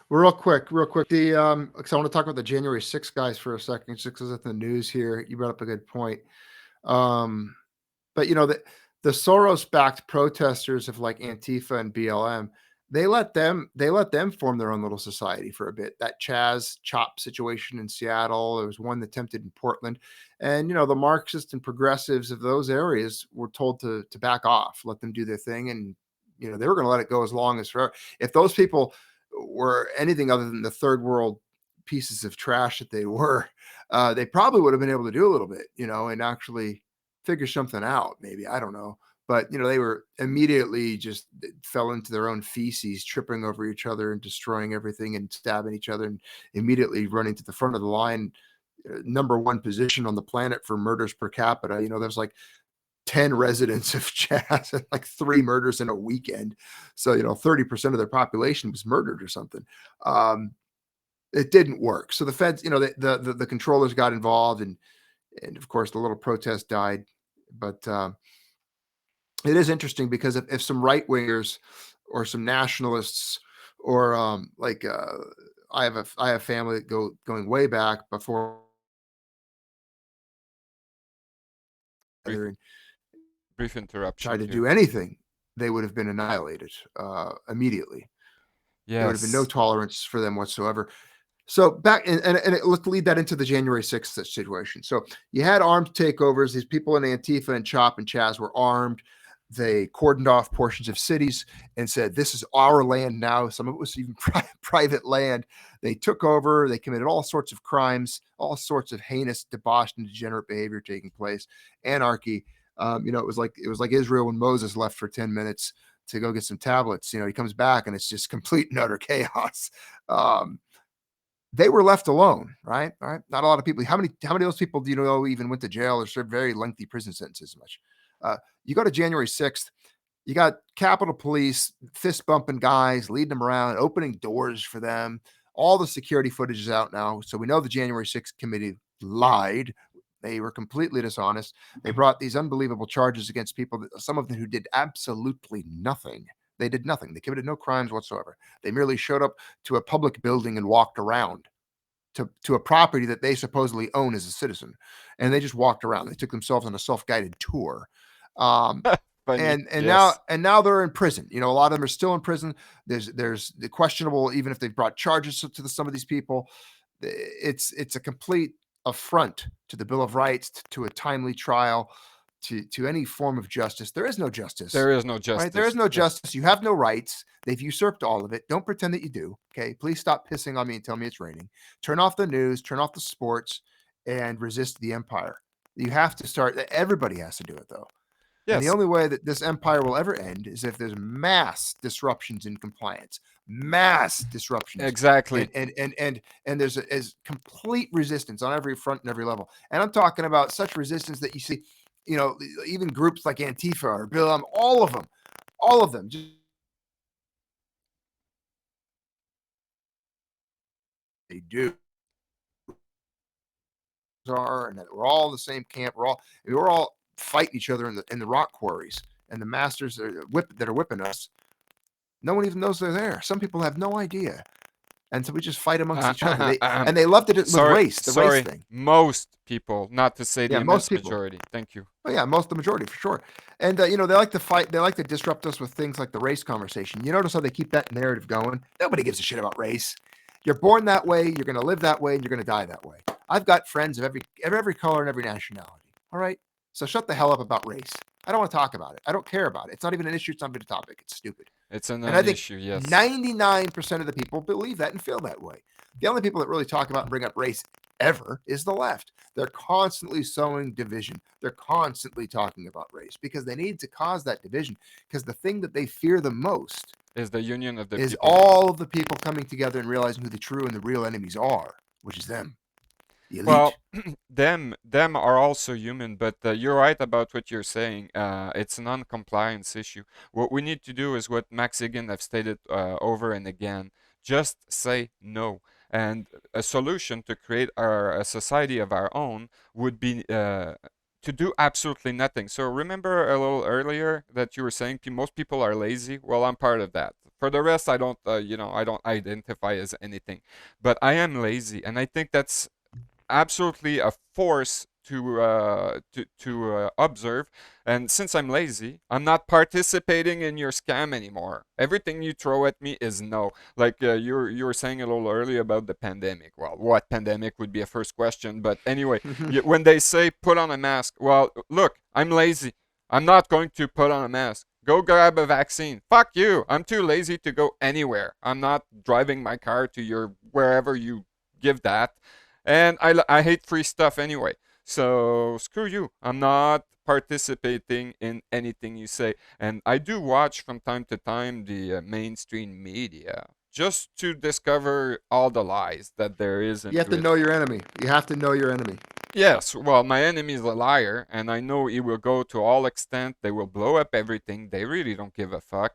Real quick, real quick. Because I want to talk about the January 6th guys for a second, just because it's in the news here. You brought up a good point. Um, but the Soros-backed protesters of like Antifa and BLM, they let them form their own little society for a bit. That Chaz Chop situation in Seattle, there was one attempted in Portland, and the Marxists and progressives of those areas were told to back off, let them do their thing, and they were going to let it go as long as forever. If those people were anything other than the third world pieces of trash that they were, they probably would have been able to do a little bit, and actually figure something out. Maybe, I don't know, But they were immediately just fell into their own feces, tripping over each other and destroying everything and stabbing each other, and immediately running to the front of the line, number one position on the planet for murders per capita. There's like 10 residents of Chaz and like 3 murders in a weekend. So 30% of their population was murdered or something. It didn't work. So the feds, the controllers got involved, and of course the little protest died. But it is interesting because if some right wingers or some nationalists or I have family that going way back before Brief, and brief tried interruption to here. do anything, they would have been annihilated immediately. There would have been no Yes. tolerance for them whatsoever. So let's lead that into the January 6th situation. So you had armed takeovers. These people in Antifa and CHOP and Chaz were armed. They cordoned off portions of cities and said, "This is our land now." Some of it was even private land. They took over. They committed all sorts of crimes, all sorts of heinous, debauched, and degenerate behavior taking place. Anarchy. It was like Israel when Moses left for 10 minutes to go get some tablets. He comes back and it's just complete and utter chaos. They were left alone, right? All right. Not a lot of people. How many of those people do you know even went to jail or served very lengthy prison sentences? Much. You go to January 6th, you got Capitol Police fist bumping guys, leading them around, opening doors for them. All the security footage is out now. So we know the January 6th committee lied. They were completely dishonest. They brought these unbelievable charges against people, some of them who did absolutely nothing. They did nothing. They committed no crimes whatsoever. They merely showed up to a public building and walked around to a property that they supposedly own as a citizen. And they just walked around. They took themselves on a self-guided tour. Um, Funny. and now Yes. they're in prison. A lot of them are still in prison. There's the questionable, even if they've brought charges to some of these people. It's a complete affront to the Bill of Rights, to a timely trial, to any form of justice. There is no justice. There is no Right? There is justice. no Yes. justice. You have no rights. They've usurped all of it. Don't pretend that you do. Okay. Please stop pissing on me and tell me it's raining. Turn off the news, turn off the sports, and resist the empire. You have to start. Everybody has to do it, though. And the Yes. only way that this empire will ever end is if there's mass disruptions in compliance, mass disruptions, Exactly. and there's complete resistance on every front and every level. And I'm talking about such resistance that you see, even groups like Antifa or Bill, all of them, just they do are, and that we're all in the same camp. We're all fighting each other in the rock quarries, and the masters that are whipping us. No one even knows they're there. Some people have no idea. And so we just fight amongst each other. They loved it with race, the race thing. Most people, not to say the Yeah, most immense people. majority. Thank you. Oh yeah, most of the majority for sure. And they like to fight. They like to disrupt us with things like the race conversation. You notice how they keep that narrative going? Nobody gives a shit about race. You're born that way. You're going to live that way, and you're going to die that way. I've got friends of every color and every nationality. All right. So shut the hell up about race. I don't want to talk about it. I don't care about it. It's not even an issue. It's not even a topic. It's stupid. It's an And I think issue. Yes. 99% of the people believe that and feel that way. The only people that really talk about and bring up race ever is the left. They're constantly sowing division. They're constantly talking about race because they need to cause that division, because the thing that they fear the most Is the union of the is people. all of the people coming together and realizing who the true and the real enemies are, which is them. The elite. Well, them are also human, but you're right about what you're saying. It's a non-compliance issue. What we need to do is what Max Higgin have stated over and again. Just say no. And a solution to create a society of our own would be to do absolutely nothing. So remember a little earlier that you were saying most people are lazy. Well, I'm part of that. For the rest, I don't, I don't identify as anything, but I am lazy, and I think that's absolutely a force to observe. And since I'm lazy, I'm not participating in your scam anymore. Everything you throw at me is no. Like you were saying a little earlier about the pandemic. Well, what pandemic would be a first question, but anyway, when they say put on a mask, well, look, I'm lazy. I'm not going to put on a mask. Go grab a vaccine. Fuck you. I'm too lazy to go anywhere. I'm not driving my car to your wherever you give that. And I hate free stuff anyway. So screw you. I'm not participating in anything you say. And I do watch from time to time the mainstream media just to discover all the lies that there is You have into to it. know your enemy. You have to know your enemy. Yes, well, my enemy is a liar, and I know he will go to all extent. They will blow up everything. They really don't give a fuck.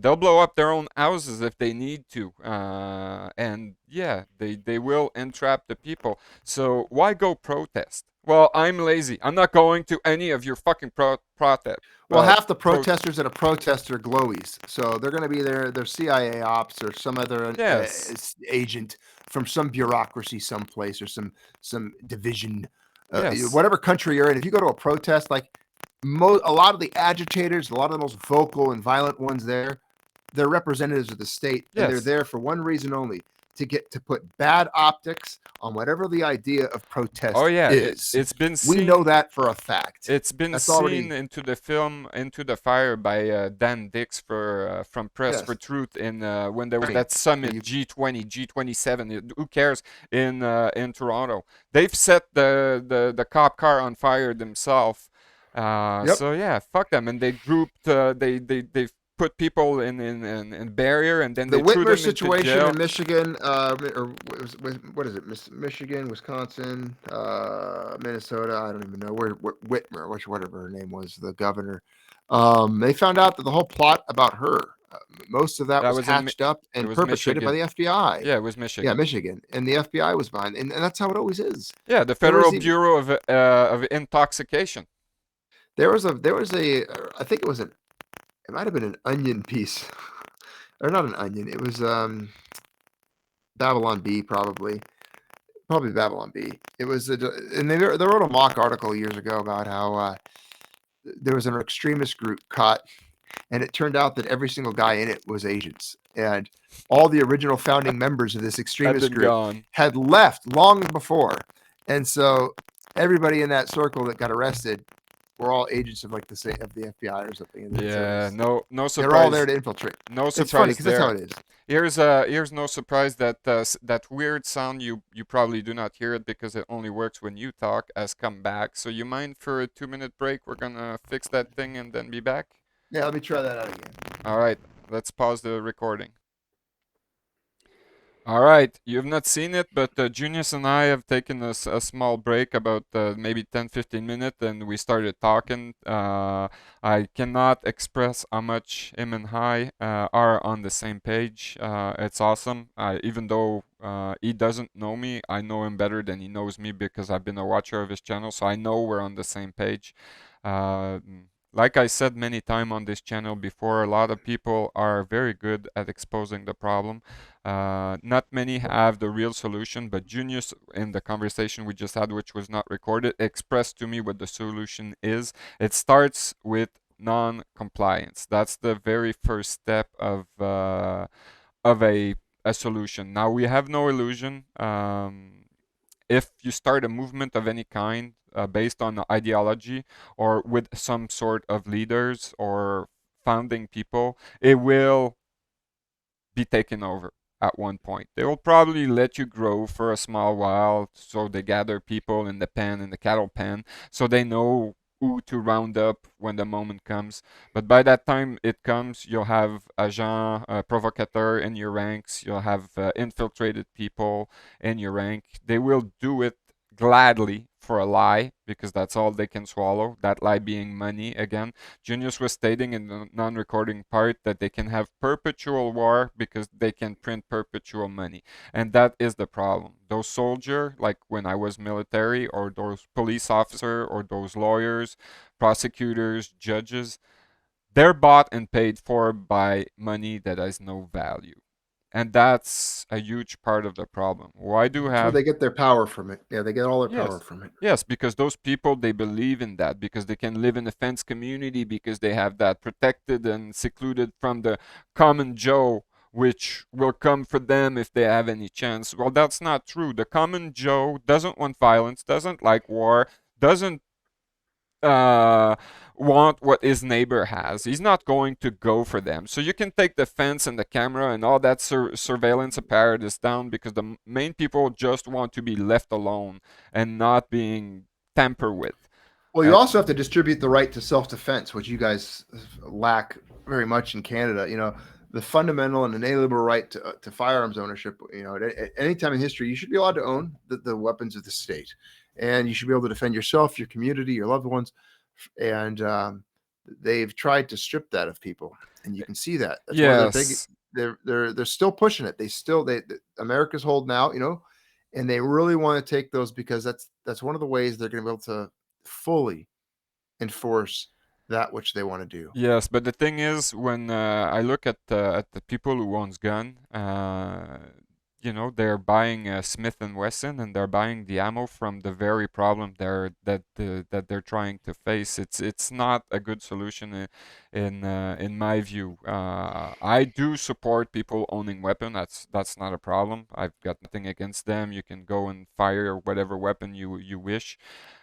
They'll blow up their own houses if they need to. And yeah, they will entrap the people. So why go protest? Well, I'm lazy. I'm not going to any of your fucking protest. Well, half the protesters at a protest are glowies, so they're going to be they're CIA ops or some other Yes. agent from some bureaucracy someplace or some division, Yes. whatever country you're in. If you go to a protest, like a lot of the agitators, a lot of the most vocal and violent ones there, they're representatives of the state, and they're Yes. there for one reason only: to put bad optics on whatever the idea of protest Oh yeah, is. it's been We seen. know that for a fact. It's been That's seen already into the film Into the Fire by Dan Dix from Press Yes. for Truth in when there was Right. that summit You- G20, G27. Who cares in Toronto? They've set the cop car on fire themselves. Yep. So yeah, fuck them. And they grouped they put people in barrier and then The they threw Whitmer them into situation jail. in Michigan, or what is it? Michigan, Wisconsin, Minnesota. I don't even know where Whitmer, whatever her name was, the governor. They found out that the whole plot about her, most of that That was was in hatched up and was perpetrated by Michigan. the FBI. Yeah, it was Yeah, Michigan. Michigan, and the FBI was behind, and that's how it always is. Yeah, the There was Federal even- Bureau of Intoxication. There was a, I think it might have been an Onion piece, or not an Onion. It was Babylon B, probably Babylon B. It was and they wrote a mock article years ago about how there was an extremist group caught, and it turned out that every single guy in it was agents, and all the original founding members of this I've extremist been group gone. had left long before, and so everybody in that circle that got arrested were all agents of like the FBI or something. And Yeah, so no they're all there surprise. to infiltrate. No It's funny surprise because that's how there. it is. Here's no surprise that that weird sound you probably do not hear it because it only works when you talk has come back. So you mind for a 2-minute break? We're gonna fix that thing and then be back. Yeah, let me try that out again. All right, let's pause the recording. All right, you've not seen it, but Junius and I have taken a small break, about maybe 10-15 minutes, and we started talking. I cannot express how much him and I are on the same page. It's awesome. Even though he doesn't know me, I know him better than he knows me because I've been a watcher of his channel, so I know we're on the same page. Like I said many times on this channel before, a lot of people are very good at exposing the problem. Not many have the real solution, but Junius, in the conversation we just had, which was not recorded, expressed to me what the solution is. It starts with non-compliance. That's the very first step of a solution. Now, we have no illusion. If you start a movement of any kind based on ideology or with some sort of leaders or founding people, it will be taken over at one point. They will probably let you grow for a small while, so they gather people in the pen, in the cattle pen, so they know who to round up when the moment comes. But by that time it comes, you'll have agent provocateur in your ranks, you'll have infiltrated people in your rank. They will do it gladly for a lie because that's all they can swallow, that lie being money. Again, Junius was stating in the non-recording part that they can have perpetual war because they can print perpetual money, and that is the problem. Those soldiers, like when I was military, or those police officers, or those lawyers, prosecutors, judges, they're bought and paid for by money that has no value. And that's a huge part of the problem. Why do Where have they get their power from it. Yeah, they get all their power Yes. from it. Yes, because those people, they believe in that, because they can live in a fenced community, because they have that protected and secluded from the common Joe, which will come for them if they have any chance. Well, that's not true. The common Joe doesn't want violence, doesn't like war, doesn't want what his neighbor has. He's not going to go for them. So you can take the fence and the camera and all that surveillance apparatus down, because the main people just want to be left alone and not being tampered with. Well, you also have to distribute the right to self-defense, which you guys lack very much in Canada. The fundamental and inalienable right to firearms ownership. At any time in history, you should be allowed to own the weapons of the state, and you should be able to defend yourself, your community, your loved ones. And they've tried to strip that of people, and you can see that. That's one of their big. Yes. They're still pushing it. America's holding out, and they really want to take those because that's one of the ways they're going to be able to fully enforce that which they want to do. Yes, but the thing is, when I look at the people who owns gun, they're buying Smith and Wesson, and they're buying the ammo from the very problem that they're trying to face. It's not a good solution in my view. I do support people owning weapon. That's not a problem. I've got nothing against them. You can go and fire whatever weapon you wish.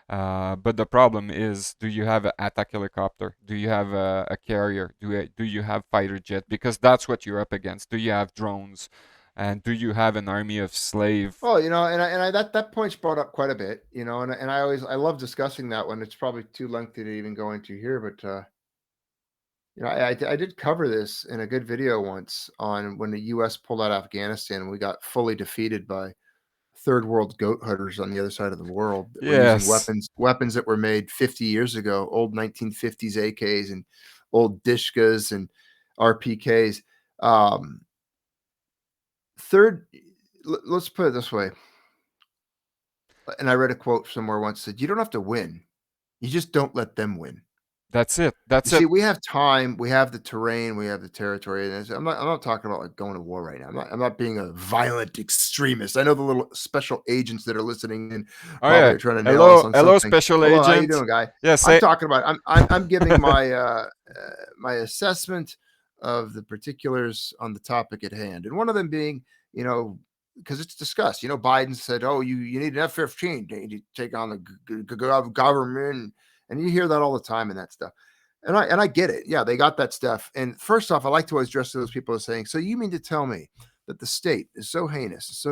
But the problem is, do you have an attack helicopter? Do you have a carrier? Do you have fighter jet? Because that's what you're up against. Do you have drones? And do you have an army of slave? Well, that point's brought up quite a bit, and I love discussing that one. It's probably too lengthy to even go into here, but I did cover this in a good video once on when the U.S. pulled out of Afghanistan and we got fully defeated by third world goat hunters on the other side of the world that were using Yes, weapons that were made 50 years ago, old 1950s AKs and old Dishkas and RPKs. Let's put it this way. And I read a quote somewhere once said, "You don't have to win. You just don't let them win." that's it. That's See, it. we have time, we have the terrain, we have the territory. And I'm not talking about like going to war right now. I'm not being a violent extremist. I know the little special agents that are listening and Oh probably yeah. are trying to nail us Hello, on hello, something. special Hello, how you agent. doing, guy? Yes, I'm talking about. I'm giving my my assessment of the particulars on the topic at hand, and one of them being, because it's discussed. Biden said, "Oh, you need an F-15 to take on the government," and you hear that all the time and that stuff. And I get it. Yeah, they got that stuff. And first off, I like to always address those people as saying, "So you mean to tell me that the state is so heinous,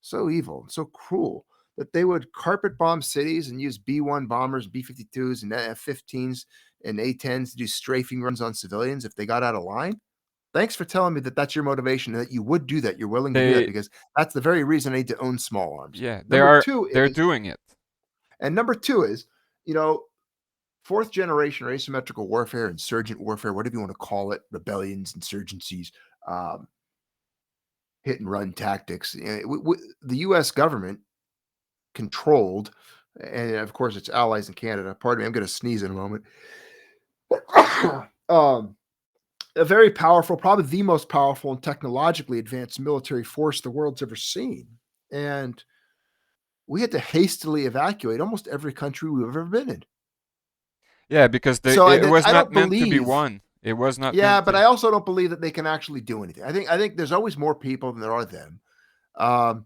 so evil, so cruel that they would carpet bomb cities and use B-1 bombers, B-52s, and F-15s and A-10s to do strafing runs on civilians if they got out of line?" Thanks for telling me that that's your motivation, that you would do that. You're willing to do that they because that's the very reason I need to own small arms. yeah, Number two they're is, doing it. and number two is, you know, fourth generation or asymmetrical warfare, insurgent warfare, whatever you want to call it, rebellions, insurgencies, um, hit and run tactics. The U.S. government controlled, and of course its allies in Canada. Pardon me, I'm going to sneeze in a moment. um, a very powerful, probably the most powerful and technologically advanced military force the world's ever seen. And we had to hastily evacuate almost every country we've ever been in. Yeah, because So it was I not don't meant to be believe. won. It was not Yeah, meant but to. I also don't believe that they can actually do anything. I think there's always more people than there are them. Um,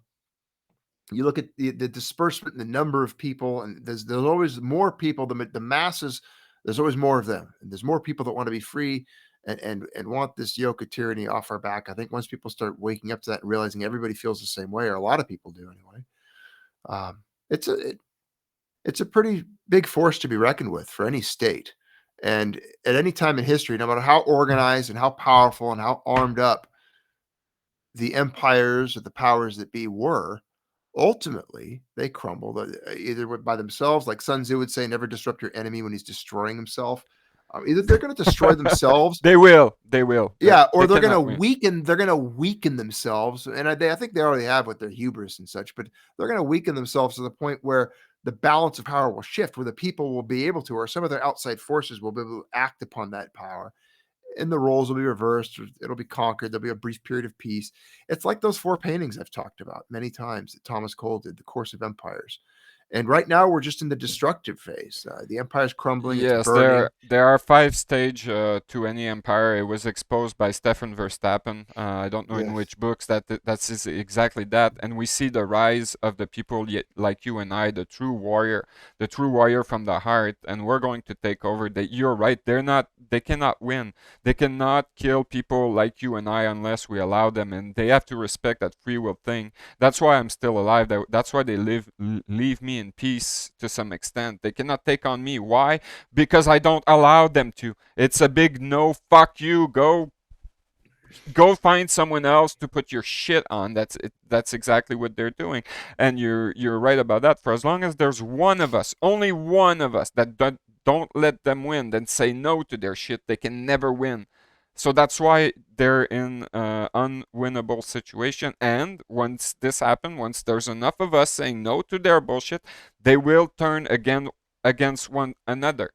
you look at the disbursement and the number of people, and there's always more people. The masses, there's always more of them, and there's more people that want to be free and want this yoke of tyranny off our back. I think once people start waking up to that and realizing everybody feels the same way, or a lot of people do anyway, um, it's it's a pretty big force to be reckoned with for any state. And at any time in history, no matter how organized and how powerful and how armed up the empires or the powers that be were, ultimately they crumbled either by themselves, like Sun Tzu would say, never disrupt your enemy when he's destroying himself. Either they're going to destroy themselves, They will. They will. yeah, or They they're going to cannot win. weaken. They're going to weaken themselves, and I think they already have with their hubris and such. But they're going to weaken themselves to the point where the balance of power will shift, where the people will be able to, or some of their outside forces will be able to act upon that power, and the roles will be reversed. Or it'll be conquered. There'll be a brief period of peace. It's like those four paintings I've talked about many times that Thomas Cole did, "The Course of Empires." And right now we're just in the destructive phase. The empire's crumbling. It's Yes, burning. there are five stage to any empire. It was exposed by Stefan Verstappen. I don't know in Yes. which books that's exactly that. And we see the rise of the people like you and I, the true warrior from the heart. And we're going to take over. You're right. They cannot win. They cannot kill people like you and I unless we allow them. And they have to respect that free will thing. That's why I'm still alive. That's why they leave me me in peace to some extent. They cannot take on me. Why? Because I don't allow them to. It's a big no, fuck you, go find someone else to put your shit on. That's it. That's exactly what they're doing, and you're right about that. For as long as there's one of us, only one of us, that don't let them win, then say no to their shit, they can never win. So that's why they're in an unwinnable situation. And once this happens, once there's enough of us saying no to their bullshit, they will turn again against one another.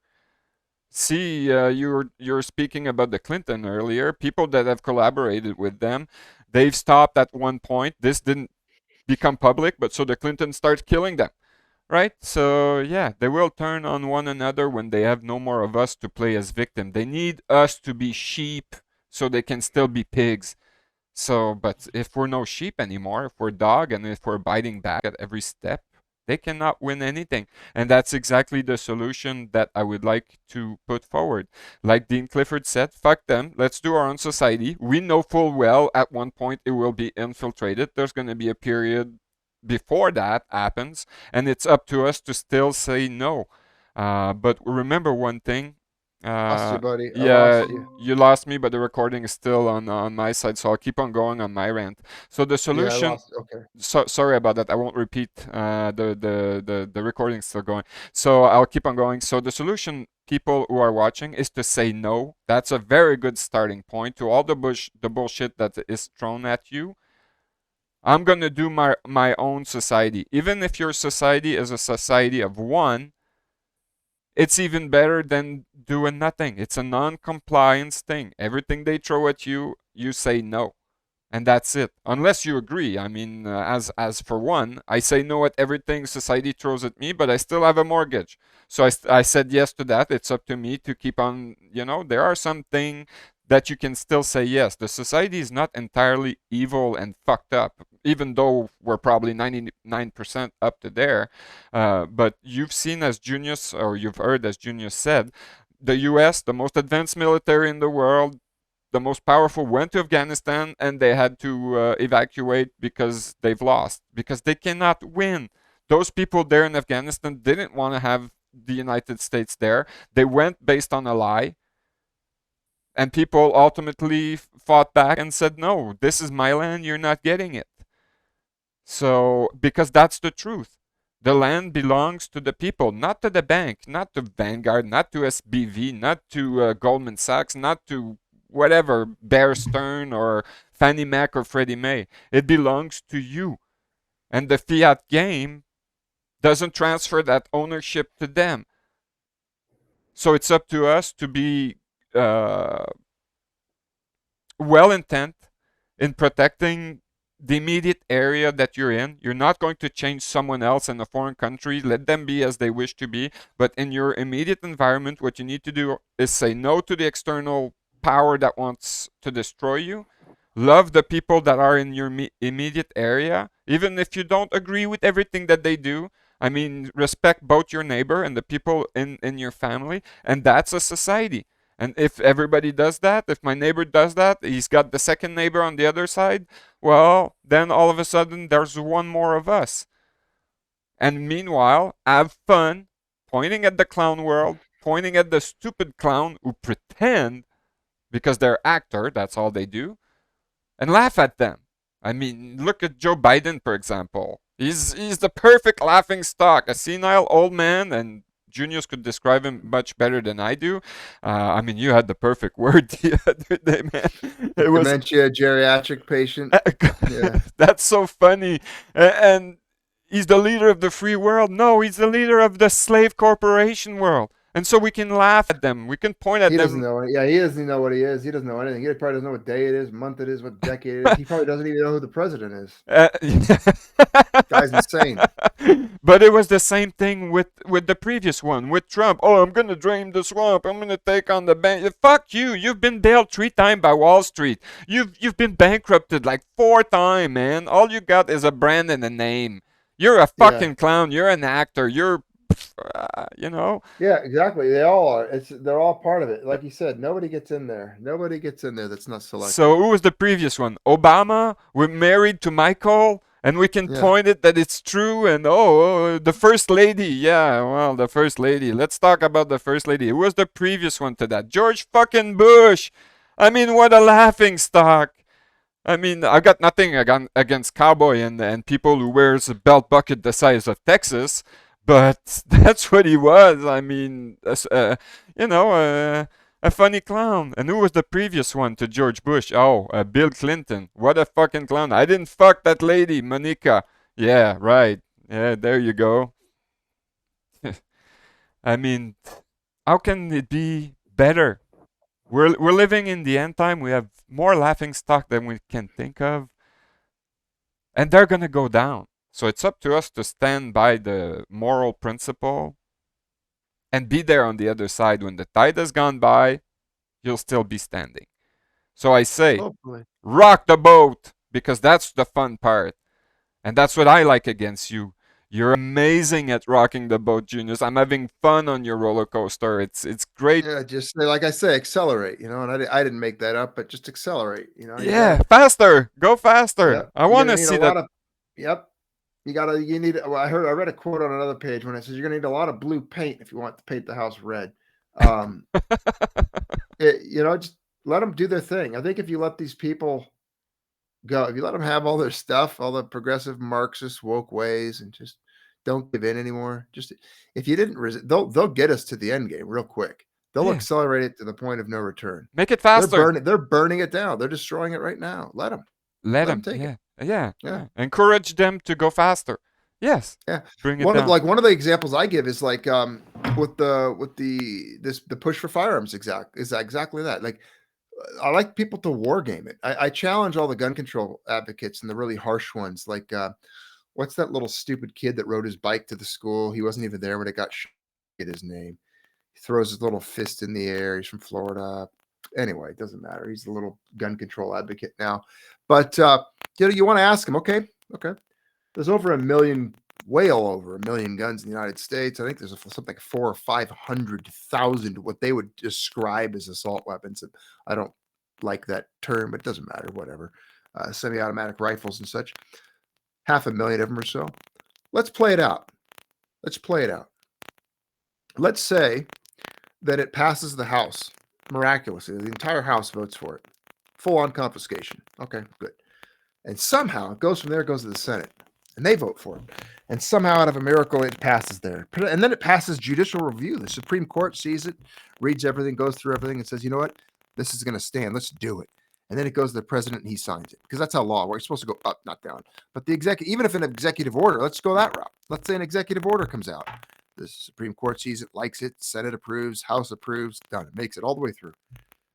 See, you're speaking about the Clinton earlier. People that have collaborated with them, they've stopped at one point. This didn't become public, but so the Clintons start killing them, right? So yeah, they will turn on one another when they have no more of us to play as victim. They need us to be sheep so they can still be pigs. So, but if we're no sheep anymore, if we're dog, and if we're biting back at every step, they cannot win anything. And that's exactly the solution that I would like to put forward. Like Dean Clifford said, fuck them. Let's do our own society. We know full well at one point it will be infiltrated. There's going to be a period before that happens, and it's up to us to still say no. But remember one thing. Lost you, buddy. I Yeah, lost you. you lost me, but the recording is still on my side, so I'll keep on going on my rant. So the Yeah, I solution. lost. Okay. Sorry about that. I won't repeat. The recording's still going, so I'll keep on going. So the solution, people who are watching, is to say no. That's a very good starting point to all the bullshit that is thrown at you. I'm gonna do my own society. Even if your society is a society of one, it's even better than doing nothing. It's a non-compliance thing. Everything they throw at you, you say no, and that's it. Unless you agree. I mean, as for one, I say no at everything society throws at me, but I still have a mortgage. So I said yes to that. It's up to me to keep on. There are some things that you can still say yes. The society is not entirely evil and fucked up, even though we're probably 99% up to there. But you've seen, as Junius, or you've heard, as Junius said, the US, the most advanced military in the world, the most powerful, went to Afghanistan, and they had to evacuate because they've lost, because they cannot win. Those people there in Afghanistan didn't want to have the United States there. They went based on a lie, and people ultimately fought back and said, no, this is my land, you're not getting it. So, because that's the truth. The land belongs to the people, not to the bank, not to Vanguard, not to SBV, not to Goldman Sachs, not to whatever, Bear Stearns or Fannie Mac or Freddie Mae. It belongs to you. And the fiat game doesn't transfer that ownership to them. So it's up to us to be well intent in protecting the immediate area that you're in. You're not going to change someone else in a foreign country. Let them be as they wish to be. But in your immediate environment, what you need to do is say no to the external power that wants to destroy you. Love the people that are in your immediate area, even if you don't agree with everything that they do. I mean, respect both your neighbor and the people in your family, and that's a society. And if everybody does that, if my neighbor does that, he's got the second neighbor on the other side, well, then all of a sudden there's one more of us. And meanwhile, have fun pointing at the clown world, pointing at the stupid clown who pretend, because they're actor, that's all they do, and laugh at them. I mean, look at Joe Biden, for example. He's the perfect laughing stock, a senile old man, and Junius could describe him much better than I do. I mean, you had the perfect word the other day, man. It was Dementia, geriatric patient. Yeah. That's so funny. And he's the leader of the free world. No, he's the leader of the slave corporation world. And so we can laugh at them. We can point at He them. doesn't know. Yeah, he doesn't know what he is. He doesn't know anything. He probably doesn't know what day it is, month it is, what decade it is. He probably doesn't even know who the president is. Guy's insane. But it was the same thing with the previous one, with Trump. Oh, I'm gonna drain the swamp. I'm gonna take on the bank. Fuck you. You've been bailed 3 times by Wall Street. You've been bankrupted like 4 times, man. All you got is a brand and a name. You're a fucking clown. You're an actor. You're Yeah, exactly. They all are. They're all part of it. Like you said, nobody gets in there. Nobody gets in there that's not selected. So who was the previous one? Obama, we're married to Michael, and we can Yeah. point it that it's true. And the first lady, yeah, well, the first lady. Let's talk about the first lady. Who was the previous one to that? George fucking Bush. I mean, what a laughing stock. I mean, I got nothing against cowboy and people who wears a belt bucket the size of Texas, but that's what he was. I mean, you know, a funny clown. And who was the previous one to George Bush? Oh, Bill Clinton. What a fucking clown. I didn't fuck that lady, Monica. Yeah, right. Yeah, there you go. I mean, how can it be better? We're living in the end time. We have more laughing stock than we can think of, and they're gonna go down. So it's up to us to stand by the moral principle and be there on the other side when the tide has gone by. You'll still be standing. So I say, Hopefully. rock the boat, because that's the fun part, and that's what I like against you. You're amazing at rocking the boat, Junius. I'm having fun on your roller coaster. It's great. Yeah, just like I say, accelerate. And I didn't make that up, but just accelerate. You Yeah, gotta. faster. Go faster. Yeah, I you're want gonna to need see a that. lot of. Yep. You need. Well, I read a quote on another page when it says you're gonna need a lot of blue paint if you want to paint the house red. Um, just let them do their thing. I think if you let these people go, if you let them have all their stuff, all the progressive Marxist woke ways, and just don't give in anymore. Just if you didn't resist, they'll get us to the end game real quick. They'll Yeah. accelerate it to the point of no return. Make it faster. They're burning it down. They're destroying it right now. Let them. Let Let them them. take it. Yeah. Yeah. Encourage them to go faster. Yes. Yeah. Bring it down. One of the examples I give is like with the push for firearms exactly that. Like I like people to war game it. I challenge all the gun control advocates and the really harsh ones. Like what's that little stupid kid that rode his bike to the school? He wasn't even there when it got shot. Get his name. He throws his little fist in the air. He's from Florida. Anyway, it doesn't matter. He's a little gun control advocate now. But you want to ask him, okay. There's way over a million guns in the United States. I think there's something like 400,000 or 500,000 what they would describe as assault weapons. I don't like that term, but it doesn't matter. Whatever. Semi-automatic rifles and such. 500,000 of them or so. Let's play it out. Let's say that it passes the House miraculously. The entire House votes for it. Full-on confiscation. Okay, good. And somehow it goes from there, it goes to the Senate. And they vote for it. And somehow, out of a miracle, it passes there. And then it passes judicial review. The Supreme Court sees it, reads everything, goes through everything, and says, you know what? This is going to stand. Let's do it. And then it goes to the president and he signs it. Because that's how law works. It's supposed to go up, not down. But even if an executive order, let's go that route. Let's say an executive order comes out. The Supreme Court sees it, likes it, Senate approves, House approves, done. It makes it all the way through.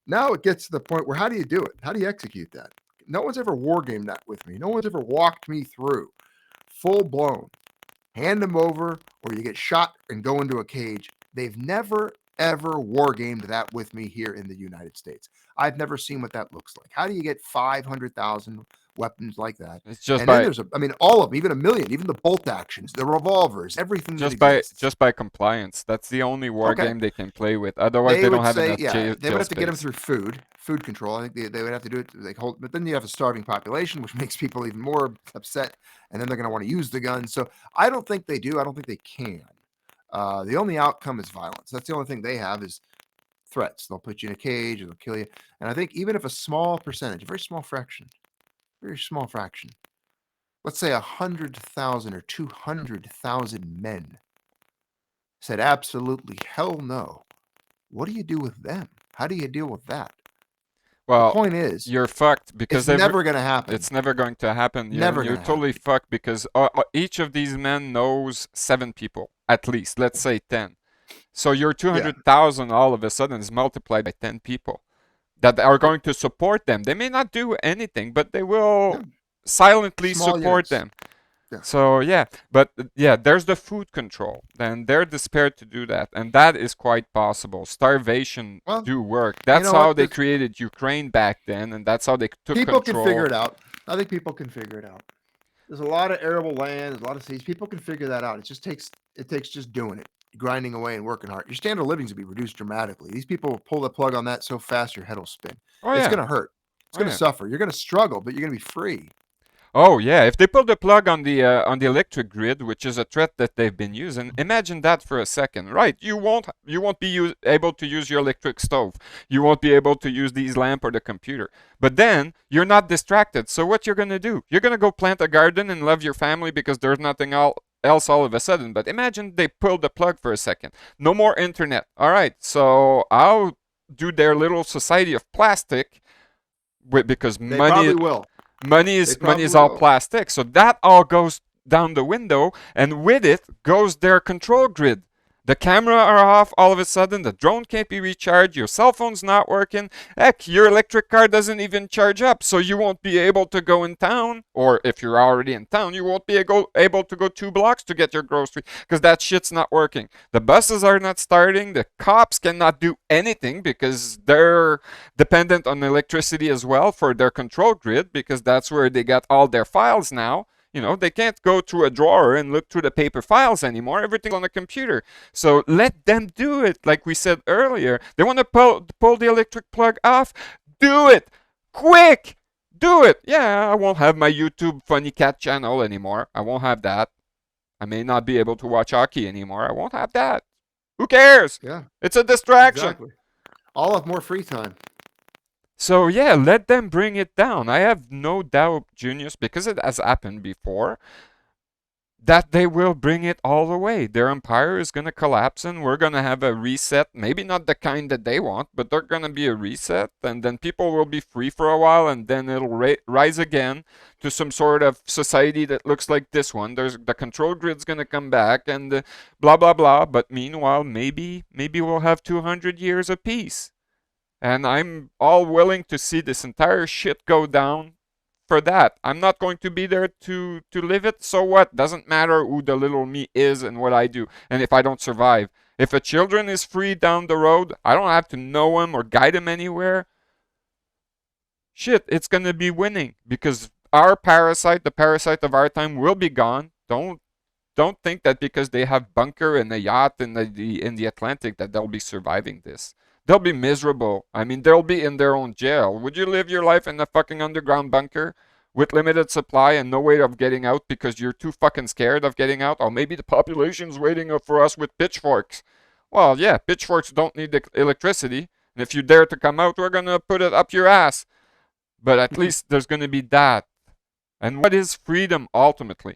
Now it gets to the point where how do you do it? How do you execute that? No one's ever war gamed that with me. No one's ever walked me through full blown, hand them over, or you get shot and go into a cage. They've never, ever war gamed that with me here in the United States. I've never seen what that looks like. How do you get 500,000 weapons like that? It's just and by then there's all of them, even 1,000,000, even the bolt actions, the revolvers, everything just that exists. just by compliance. That's the only war Okay. game they can play with. Otherwise, they don't have enough they would have to get them space. through food control. I think they would have to do it. But then you have a starving population, which makes people even more upset, and then they're going to want to use the gun. So I don't think they do. I don't think they can. The only outcome is violence. That's the only thing they have is threats. They'll put you in a cage, or they'll kill you. And I think even if a small percentage, a very small fraction, let's say 100,000 or 200,000 men said absolutely hell no. What do you do with them? How do you deal with that? Well, the point is, you're fucked because it's never going to happen. It's never going to happen. Never You're gonna totally fucked because each of these men knows 7 people at least. Let's say 10. So your 200,000 all of a sudden is multiplied by 10 people that are going to support them. They may not do anything, but they will silently Small support units. them. Yeah. So there's the food control. Then they're desperate to do that, and that is quite possible. Starvation do work. That's how they created Ukraine back then, and that's how they took people control. Can figure it out. I think people can figure it out. There's a lot of arable land, there's a lot of seas. People can figure that out. It takes just doing it, grinding away and working hard. Your standard of living will be reduced dramatically. These people will pull the plug on that so fast your head will spin. It's going to hurt. It's going to suffer. You're going to struggle, but you're going to be free. Oh yeah, if they pull the plug on the electric grid, which is a threat that they've been using, imagine that for a second, right? You won't be able to use your electric stove. You won't be able to use these lamp or the computer. But then you're not distracted. So what you're gonna do? You're gonna go plant a garden and love your family because there's nothing else all of a sudden. But imagine they pull the plug for a second. No more internet. All right, so I'll do their little society of plastic because They probably will. money is all plastic, so that all goes down the window, and with it goes their control grid. The camera are off all of a sudden, the drone can't be recharged, your cell phone's not working, heck, your electric car doesn't even charge up, so you won't be able to go in town, or if you're already in town, you won't be able to go 2 blocks to get your grocery, because that shit's not working. The buses are not starting, the cops cannot do anything because they're dependent on electricity as well for their control grid, because that's where they got all their files now. You know, they can't go through a drawer and look through the paper files anymore. Everything's on the computer. So let them do it, like we said earlier. They want to pull the electric plug off? Do it! Quick! Do it! Yeah, I won't have my YouTube Funny Cat channel anymore. I won't have that. I may not be able to watch hockey anymore. I won't have that. Who cares? Yeah. It's a distraction. Exactly. I'll have more free time. So yeah, let them bring it down. I have no doubt, Junius, because it has happened before, that they will bring it all the way. Their empire is going to collapse and we're going to have a reset. Maybe not the kind that they want, but they're going to be a reset. And then people will be free for a while and then it'll rise again to some sort of society that looks like this one. There's the control grid's going to come back and blah, blah, blah. But meanwhile, maybe we'll have 200 years of peace. And I'm all willing to see this entire shit go down for that. I'm not going to be there to live it. So what? Doesn't matter who the little me is and what I do. And if I don't survive. If a children is free down the road, I don't have to know him or guide him anywhere. Shit, it's going to be winning. Because our parasite, the parasite of our time, will be gone. Don't think that because they have bunker and a yacht in the Atlantic that they'll be surviving this. They'll be miserable. I mean, they'll be in their own jail. Would you live your life in a fucking underground bunker with limited supply and no way of getting out because you're too fucking scared of getting out? Or maybe the population's waiting for us with pitchforks. Well, yeah, pitchforks don't need the electricity. And if you dare to come out, we're gonna put it up your ass. But at least there's gonna be that. And what is freedom ultimately?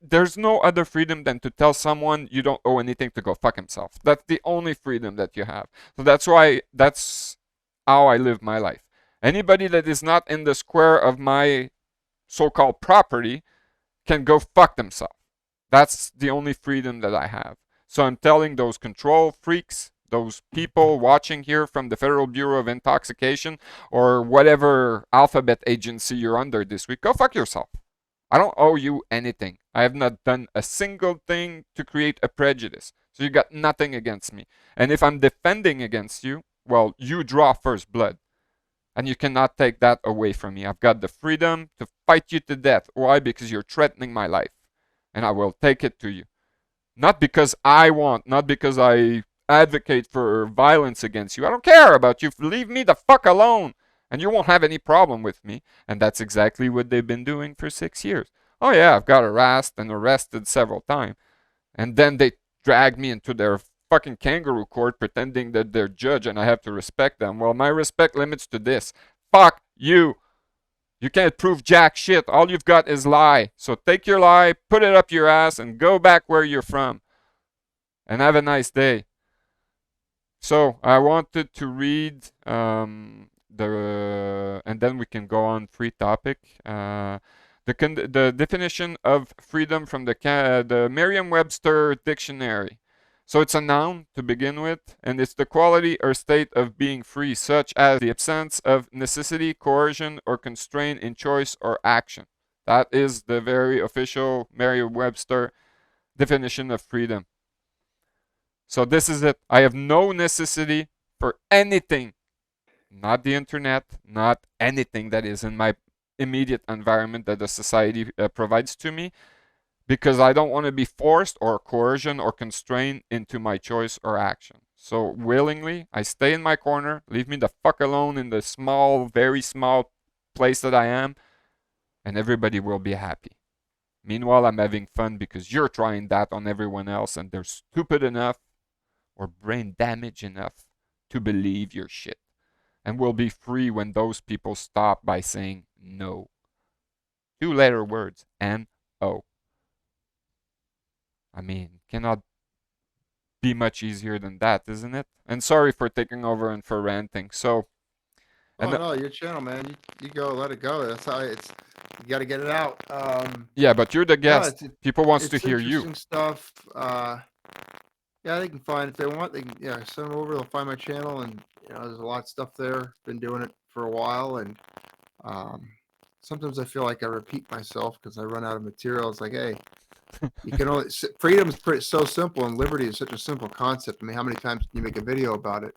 There's no other freedom than to tell someone you don't owe anything to go fuck himself. That's the only freedom that you have. So that's how I live my life. Anybody that is not in the square of my so-called property can go fuck themselves. That's the only freedom that I have. So I'm telling those control freaks, those people watching here from the Federal Bureau of Intoxication or whatever alphabet agency you're under this week, go fuck yourself. I don't owe you anything. I have not done a single thing to create a prejudice. So you got nothing against me. And if I'm defending against you, well, you draw first blood. And you cannot take that away from me. I've got the freedom to fight you to death. Why? Because you're threatening my life. And I will take it to you. Not because I want, not because I advocate for violence against you. I don't care about you. Leave me the fuck alone. And you won't have any problem with me. And that's exactly what they've been doing for 6 years. Oh yeah, I've got harassed and arrested several times. And then they dragged me into their fucking kangaroo court pretending that they're judge and I have to respect them. Well, my respect limits to this. Fuck you. You can't prove jack shit. All you've got is lie. So take your lie, put it up your ass, and go back where you're from. And have a nice day. So I wanted to read and then we can go on free topic. The definition of freedom from the Merriam-Webster dictionary. So it's a noun to begin with, and it's the quality or state of being free, such as the absence of necessity, coercion, or constraint in choice or action. That is the very official Merriam-Webster definition of freedom. So this is it. I have no necessity for anything. Not the internet, not anything that is in my immediate environment that the society provides to me, because I don't want to be forced or coercion or constrained into my choice or action. So willingly, I stay in my corner, leave me the fuck alone in the small, very small place that I am, and everybody will be happy. Meanwhile, I'm having fun because you're trying that on everyone else and they're stupid enough or brain damaged enough to believe your shit. And we'll be free when those people stop by saying no. 2-letter words, N-O. I mean, cannot be much easier than that, isn't it? And sorry for taking over and for ranting. So, Oh no, your channel, man. You go, let it go. That's how it's. You got to get it out. Yeah, but you're the No, guest. People wants to hear you. interesting stuff. Yeah, they can find if they want. They can send them over. They'll find my channel, and there's a lot of stuff there. Been doing it for a while, and sometimes I feel like I repeat myself because I run out of material. It's like, hey, you can only freedom is so simple, and liberty is such a simple concept. I mean, how many times can you make a video about it?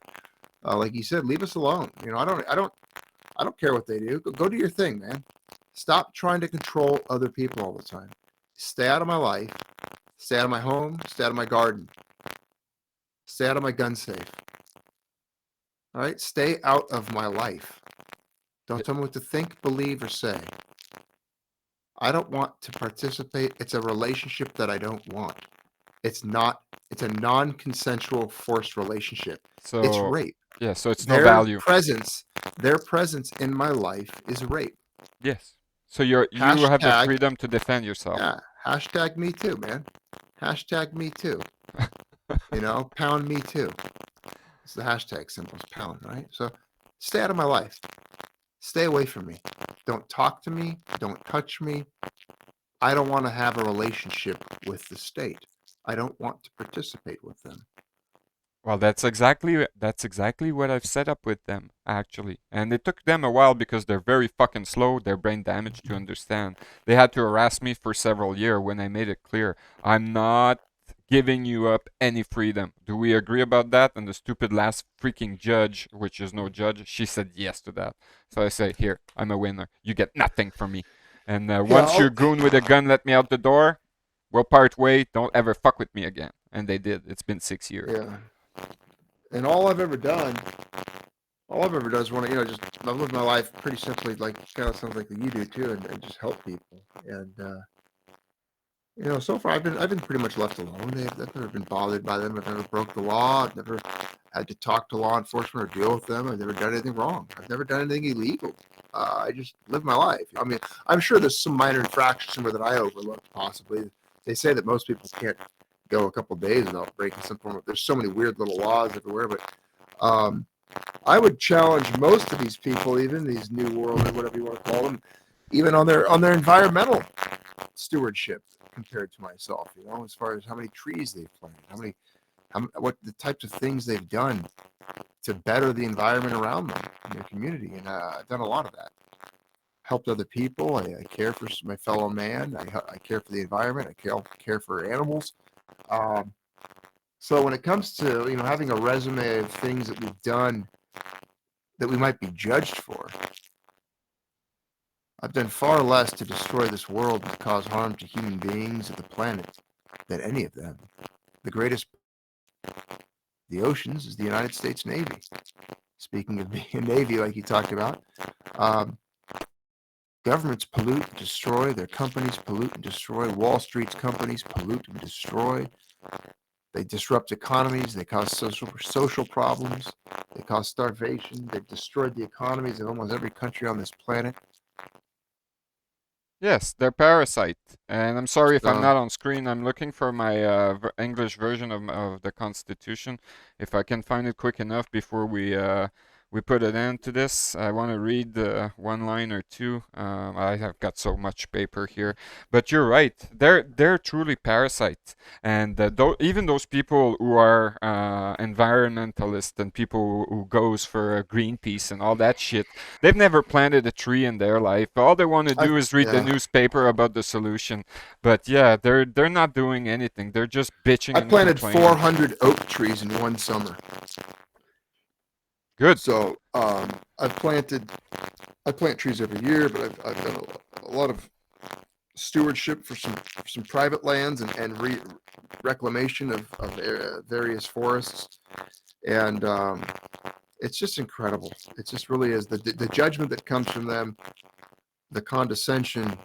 Like you said, leave us alone. I don't care what they do. Go do your thing, man. Stop trying to control other people all the time. Stay out of my life. Stay out of my home. Stay out of my garden. Stay out of my gun safe. All right? Stay out of my life. Don't tell me what to think, believe, or say. I don't want to participate. It's a relationship that I don't want. It's a non-consensual forced relationship. So It's rape. Yeah, so it's no value. Their presence in my life is rape. Yes. So you have the freedom to defend yourself. Yeah. Hashtag me too, man. Hashtag me too. Pound me too. It's the hashtag symbol, it's pound, right? So stay out of my life. Stay away from me. Don't talk to me. Don't touch me. I don't want to have a relationship with the state. I don't want to participate with them. Well, that's exactly what I've set up with them, actually. And it took them a while because they're very fucking slow, they're brain damaged to understand. They had to harass me for several years when I made it clear. I'm not giving you up any freedom. Do we agree about that? And the stupid last freaking judge, which is no judge, she said yes to that. So I say, here, I'm a winner. You get nothing from me. And once you're goon with a gun, let me out the door. We'll part way. Don't ever fuck with me again. And they did. It's been 6 years. Yeah. And all I've ever done is want to, just I've lived my life pretty simply, like kind of sounds like you do too, and just help people. And so far I've been pretty much left alone. I've never been bothered by them. I've never broke the law. I've never had to talk to law enforcement or deal with them. I've never done anything wrong. I've never done anything illegal. I just live my life. I mean, I'm sure there's some minor infractions somewhere that I overlooked possibly. They say that most people can't go a couple of days without breaking some form of. There's so many weird little laws everywhere, but I would challenge most of these people, even these new world or whatever you want to call them, even on their environmental stewardship compared to myself. As far as how many trees they've planted, what the types of things they've done to better the environment around them in their community, and I've done a lot of that. Helped other people. I care for my fellow man. I care for the environment. I care for animals. So when it comes to having a resume of things that we've done that we might be judged for, I've done far less to destroy this world and cause harm to human beings of the planet than any of them. The greatest, the oceans, is the United States Navy. Speaking of being a Navy, like you talked about, governments pollute and destroy. Their companies pollute and destroy. Wall Street's companies pollute and destroy. They disrupt economies. They cause social problems. They cause starvation. They've destroyed the economies of almost every country on this planet. Yes, they're parasite. And I'm sorry if I'm not on screen. I'm looking for my English version of the Constitution. If I can find it quick enough before we put an end to this, I want to read one line or two. I have got so much paper here, but you're right. They're truly parasites, and even those people who are environmentalists and people who goes for Greenpeace and all that shit, they've never planted a tree in their life. All they want to do is read the newspaper about the solution. But yeah, they're not doing anything. They're just bitching. I planted 400 oak trees in one summer. Good. So I plant trees every year, but I've done a lot of stewardship for some private lands and reclamation of various forests, and it's just incredible. It just really is the judgment that comes from them. the condescension,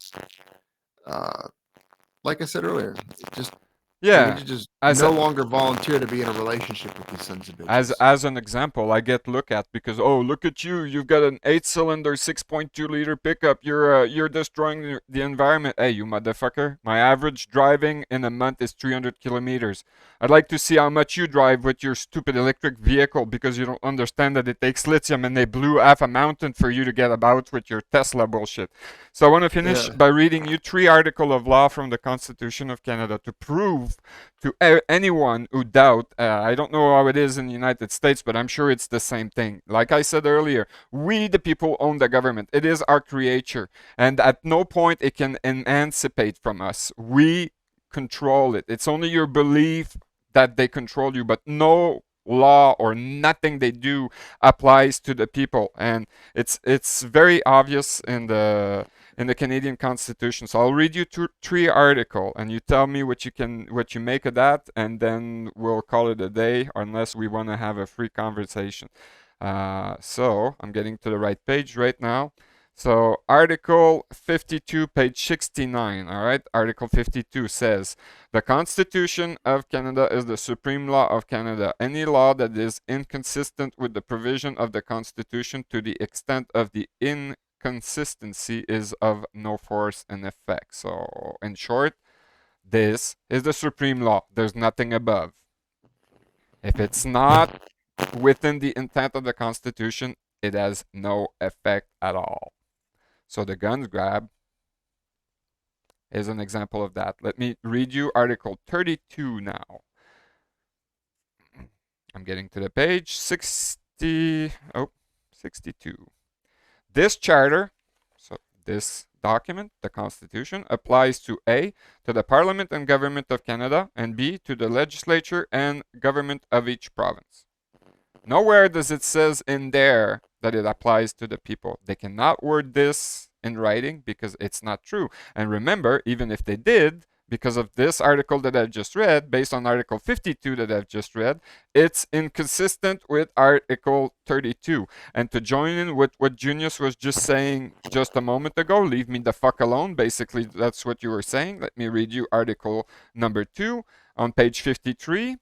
like I said earlier, just we need Yeah, to just as no a, longer volunteer to be in a relationship with these sons of as bitches. as an example, I get looked at because, oh, look at you, you've got an 8-cylinder 6.2 liter pickup, you're destroying the environment. Hey, you motherfucker, my average driving in a month is 300 kilometers. I'd like to see how much you drive with your stupid electric vehicle, because you don't understand that it takes lithium and they blew half a mountain for you to get about with your Tesla bullshit. So I want to finish Yeah. by reading you 3 articles of law from the Constitution of Canada to prove to anyone who doubt. I don't know how it is in the United States, but I'm sure it's the same thing. Like I said earlier, we the people own the government. It is our creature, and at no point it can emancipate from us. We control it. It's only your belief that they control you, but no law or nothing they do applies to the people, and it's very obvious in the Canadian Constitution. So I'll read you 3 articles, and you tell me what you make of that, and then we'll call it a day, unless we want to have a free conversation. So I'm getting to the right page right now. So Article 52, page 69. All right, Article 52 says the Constitution of Canada is the supreme law of Canada. Any law that is inconsistent with the provision of the Constitution to the extent of the inconsistency is of no force and effect. So, in short, this is the supreme law. There's nothing above. If it's not within the intent of the Constitution, it has no effect at all. So the guns grab is an example of that. Let me read you Article 32 now. I'm getting to the page 62. This charter, so this document, the Constitution, applies to A, to the Parliament and Government of Canada, and B, to the legislature and government of each province. Nowhere does it says in there that it applies to the people. They cannot word this in writing because it's not true. And remember, even if they did, because of this article that I've just read, based on Article 52 that I've just read, it's inconsistent with Article 32. And to join in with what Junius was just saying just a moment ago, leave me the fuck alone. Basically, that's what you were saying. Let me read you Article number 2 on page 53.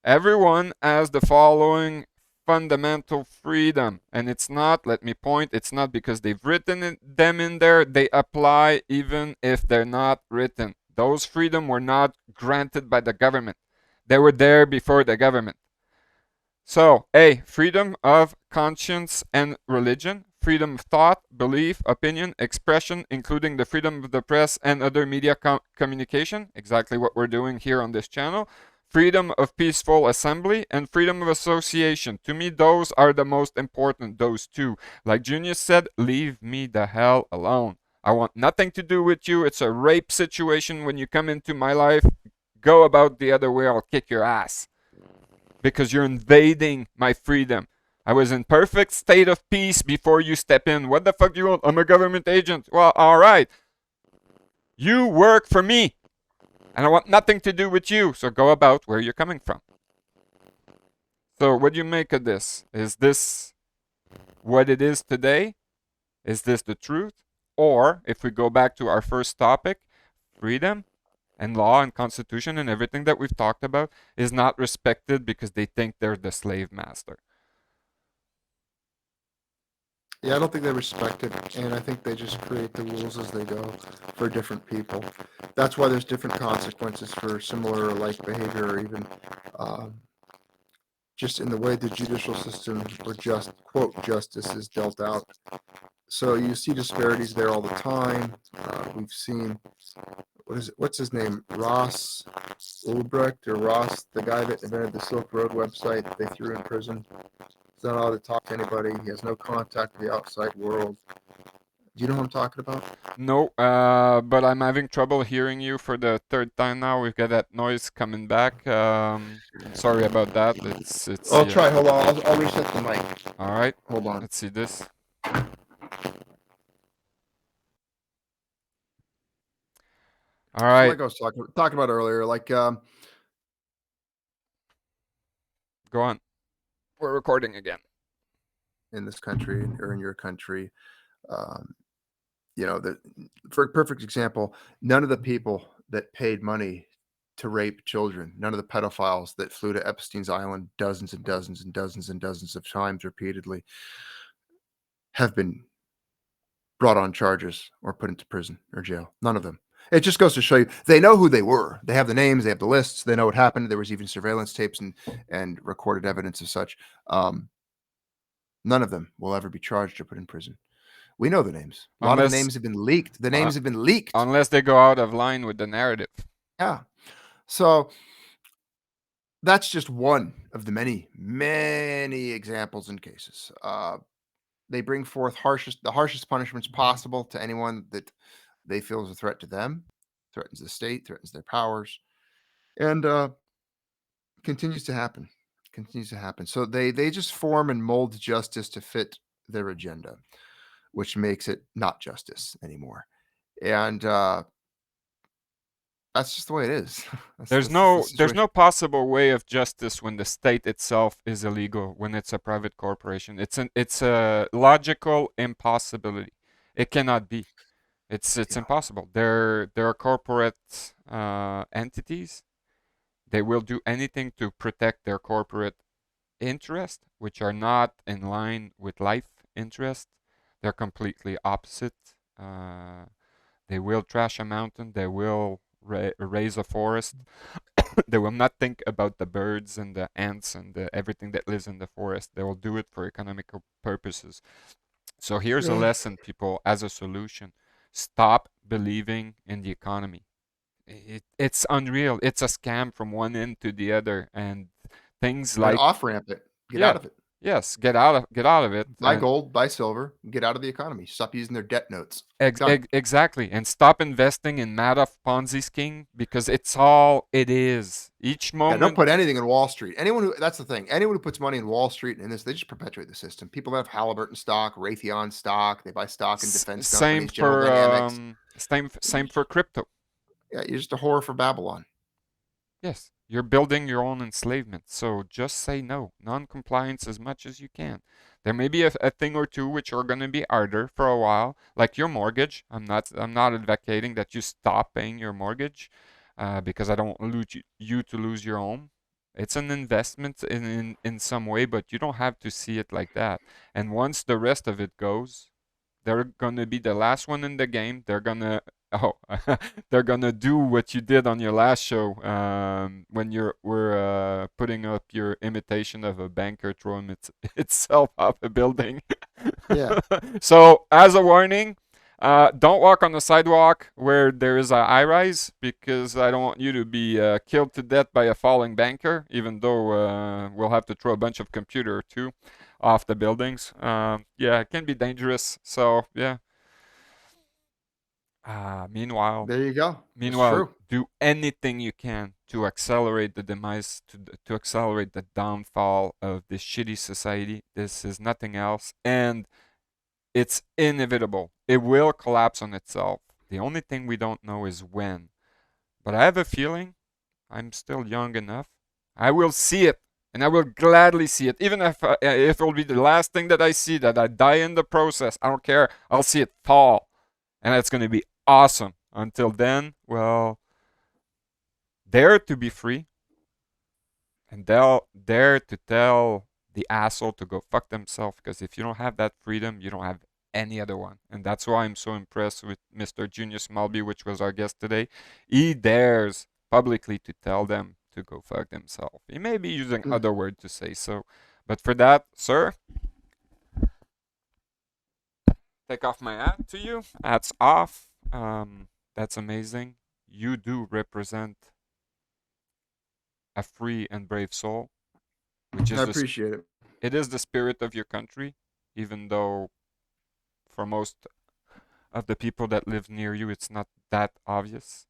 Everyone has the following fundamental freedom, and it's not, let me point, it's not because they've written them in there, they apply even if they're not written. Those freedom were not granted by the government. They were there before the government. So, A, freedom of conscience and religion, freedom of thought, belief, opinion, expression, including the freedom of the press and other media communication, exactly what we're doing here on this channel, freedom of peaceful assembly, and freedom of association. To me, those are the most important, those two. Like Junius said, leave me the hell alone. I want nothing to do with you. It's a rape situation when you come into my life. Go about the other way, I'll kick your ass. Because you're invading my freedom. I was in perfect state of peace before you step in. What the fuck do you want? I'm a government agent. Well, all right. You work for me. And I want nothing to do with you. So go about where you're coming from. So what do you make of this? Is this what it is today? Is this the truth? Or if we go back to our first topic, freedom and law and constitution and everything that we've talked about is not respected because they think they're the slave master. Yeah, I don't think they respect it, and I think they just create the rules as they go for different people. That's why there's different consequences for similar or like behavior, or even just in the way the judicial system or just quote justice is dealt out. So you see disparities there all the time. We've seen what's his name, Ross Ulbricht or Ross, the guy that invented the Silk Road website that they threw in prison. He's not allowed to talk to anybody. He has no contact with the outside world. Do you know what I'm talking about? No, but I'm having trouble hearing you for the third time now. We've got that noise coming back. Sorry about that. It's. I'll try. Hold on. I'll reset the mic. All right. Hold on. Let's see this. All right. So like I was talking about earlier, like Go on. We're recording again. in this country or in your country, For a perfect example, none of the people that paid money to rape children, none of the pedophiles that flew to Epstein's Island dozens and dozens and dozens and dozens of times repeatedly have been brought on charges or put into prison or jail. None of them. It just goes to show you they know who they were. They have the names, they have the lists, they know what happened. There was even surveillance tapes and recorded evidence of such. Um, None of them will ever be charged or put in prison. We know the names. A lot of the unless names have been leaked. The uh, names have been leaked. unless they go out of line with the narrative. Yeah. So that's just one of the many, many examples and cases. They bring forth the harshest punishments possible to anyone that they feel is a threat to them, threatens the state, threatens their powers, and continues to happen. Continues to happen. So they just form and mold justice to fit their agenda, which makes it not justice anymore. And that's just the way it is. There's That's just the there's situation. no possible way of justice when the state itself is illegal, when it's a private corporation. It's a logical impossibility. It cannot be. It's Yeah. impossible. They're corporate entities. They will do anything to protect their corporate interest, which are not in line with life interest. They're completely opposite. Uh, they will trash a mountain. They will raise a forest. They will not think about the birds and the ants and everything that lives in the forest. They will do it for economical purposes. So here's a Yeah. lesson, people, as a solution. Stop believing in the economy. It's unreal. It's a scam from one end to the other, and things And like, off ramp it. Get yeah, out of it. yes, get out of it, Buy and gold, buy silver, get out of the economy. Stop using their debt notes. Done. exactly, and stop investing in Madoff Ponzi scheme because it's all it is. Each Yeah, don't moment, put anything in Wall Street. That's the thing. Anyone who puts money in Wall Street and this, they just perpetuate the system. People have Halliburton stock, Raytheon stock, they buy stock in defense same companies, General for Dynamics. same for crypto. Yeah, you're just a whore for Babylon. Yes, you're building your own enslavement. So just say no. Non-compliance as much as you can. There may be a thing or two which are going to be harder for a while, like your mortgage. I'm not advocating that you stop paying your mortgage, because I don't want you to lose your home. It's an investment in some way, but you don't have to see it like that. And once the rest of it goes, they're gonna be the last one in the game. They're gonna oh, they're gonna do what you did on your last show, when you were putting up your imitation of a banker throwing itself off a building. Yeah. So, as a warning, don't walk on the sidewalk where there is a high rise because I don't want you to be killed to death by a falling banker. Even though we'll have to throw a bunch of computer too off the buildings. Yeah, it can be dangerous. So yeah. Meanwhile, There you go. That's meanwhile, true. do anything you can to accelerate the demise, to accelerate the downfall of this shitty society. This is nothing else, and it's inevitable. It will collapse on itself. The only thing we don't know is when. But I have a feeling I'm still young enough. I will see it, and I will gladly see it, even if it will be the last thing that I see, that I die in the process. I don't care. I'll see it fall, and it's going to be awesome. Until then, well, dare to be free, and they'll dare to tell the asshole to go fuck themselves. Because if you don't have that freedom, you don't have any other one. And that's why I'm so impressed with Mr. Junius Maltby, which was our guest today. He dares publicly to tell them to go fuck themselves. He may be using Mm. other words to say so, but for that, sir, take off my hat to you. Hats off. That's amazing. You do represent a free and brave soul, which I is appreciate it. it is the spirit of your country, even though for most of the people that live near you, it's not that obvious.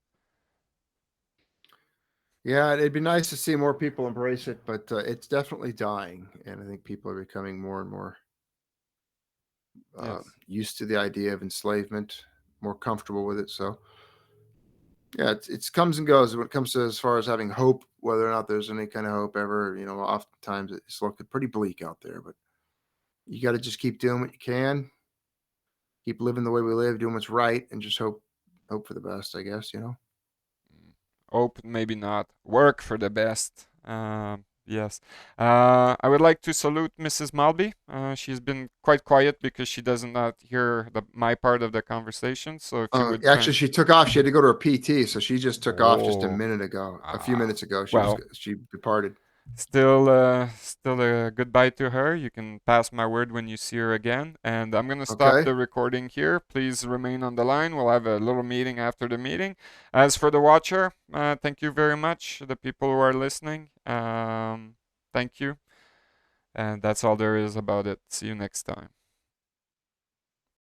Yeah, it'd be nice to see more people embrace it, but it's definitely dying, and I think people are becoming more and more Yes. used to the idea of enslavement, more comfortable with it. So yeah, it's comes and goes when it comes to as far as having hope, whether or not there's any kind of hope ever. Oftentimes it's looking pretty bleak out there, but you got to just keep doing what you can. keep living the way we live, doing what's right, and just hope for the best, I guess, you know. Hope, maybe not. Work for the best. Yes. I would like to salute Mrs. Maltby. She's been quite quiet because she does not hear my part of the conversation. So if you would Actually, she took off. She had to go to her PT, so she just took off just a Oh. minute ago. A few minutes ago, Well, she departed. still a goodbye to her. You can pass my word when you see her again. And I'm gonna stop Okay. the recording here. Please remain on the line. We'll have a little meeting after the meeting. As for the watcher, thank you very much. The people who are listening, thank you. And that's all there is about it. See you next time.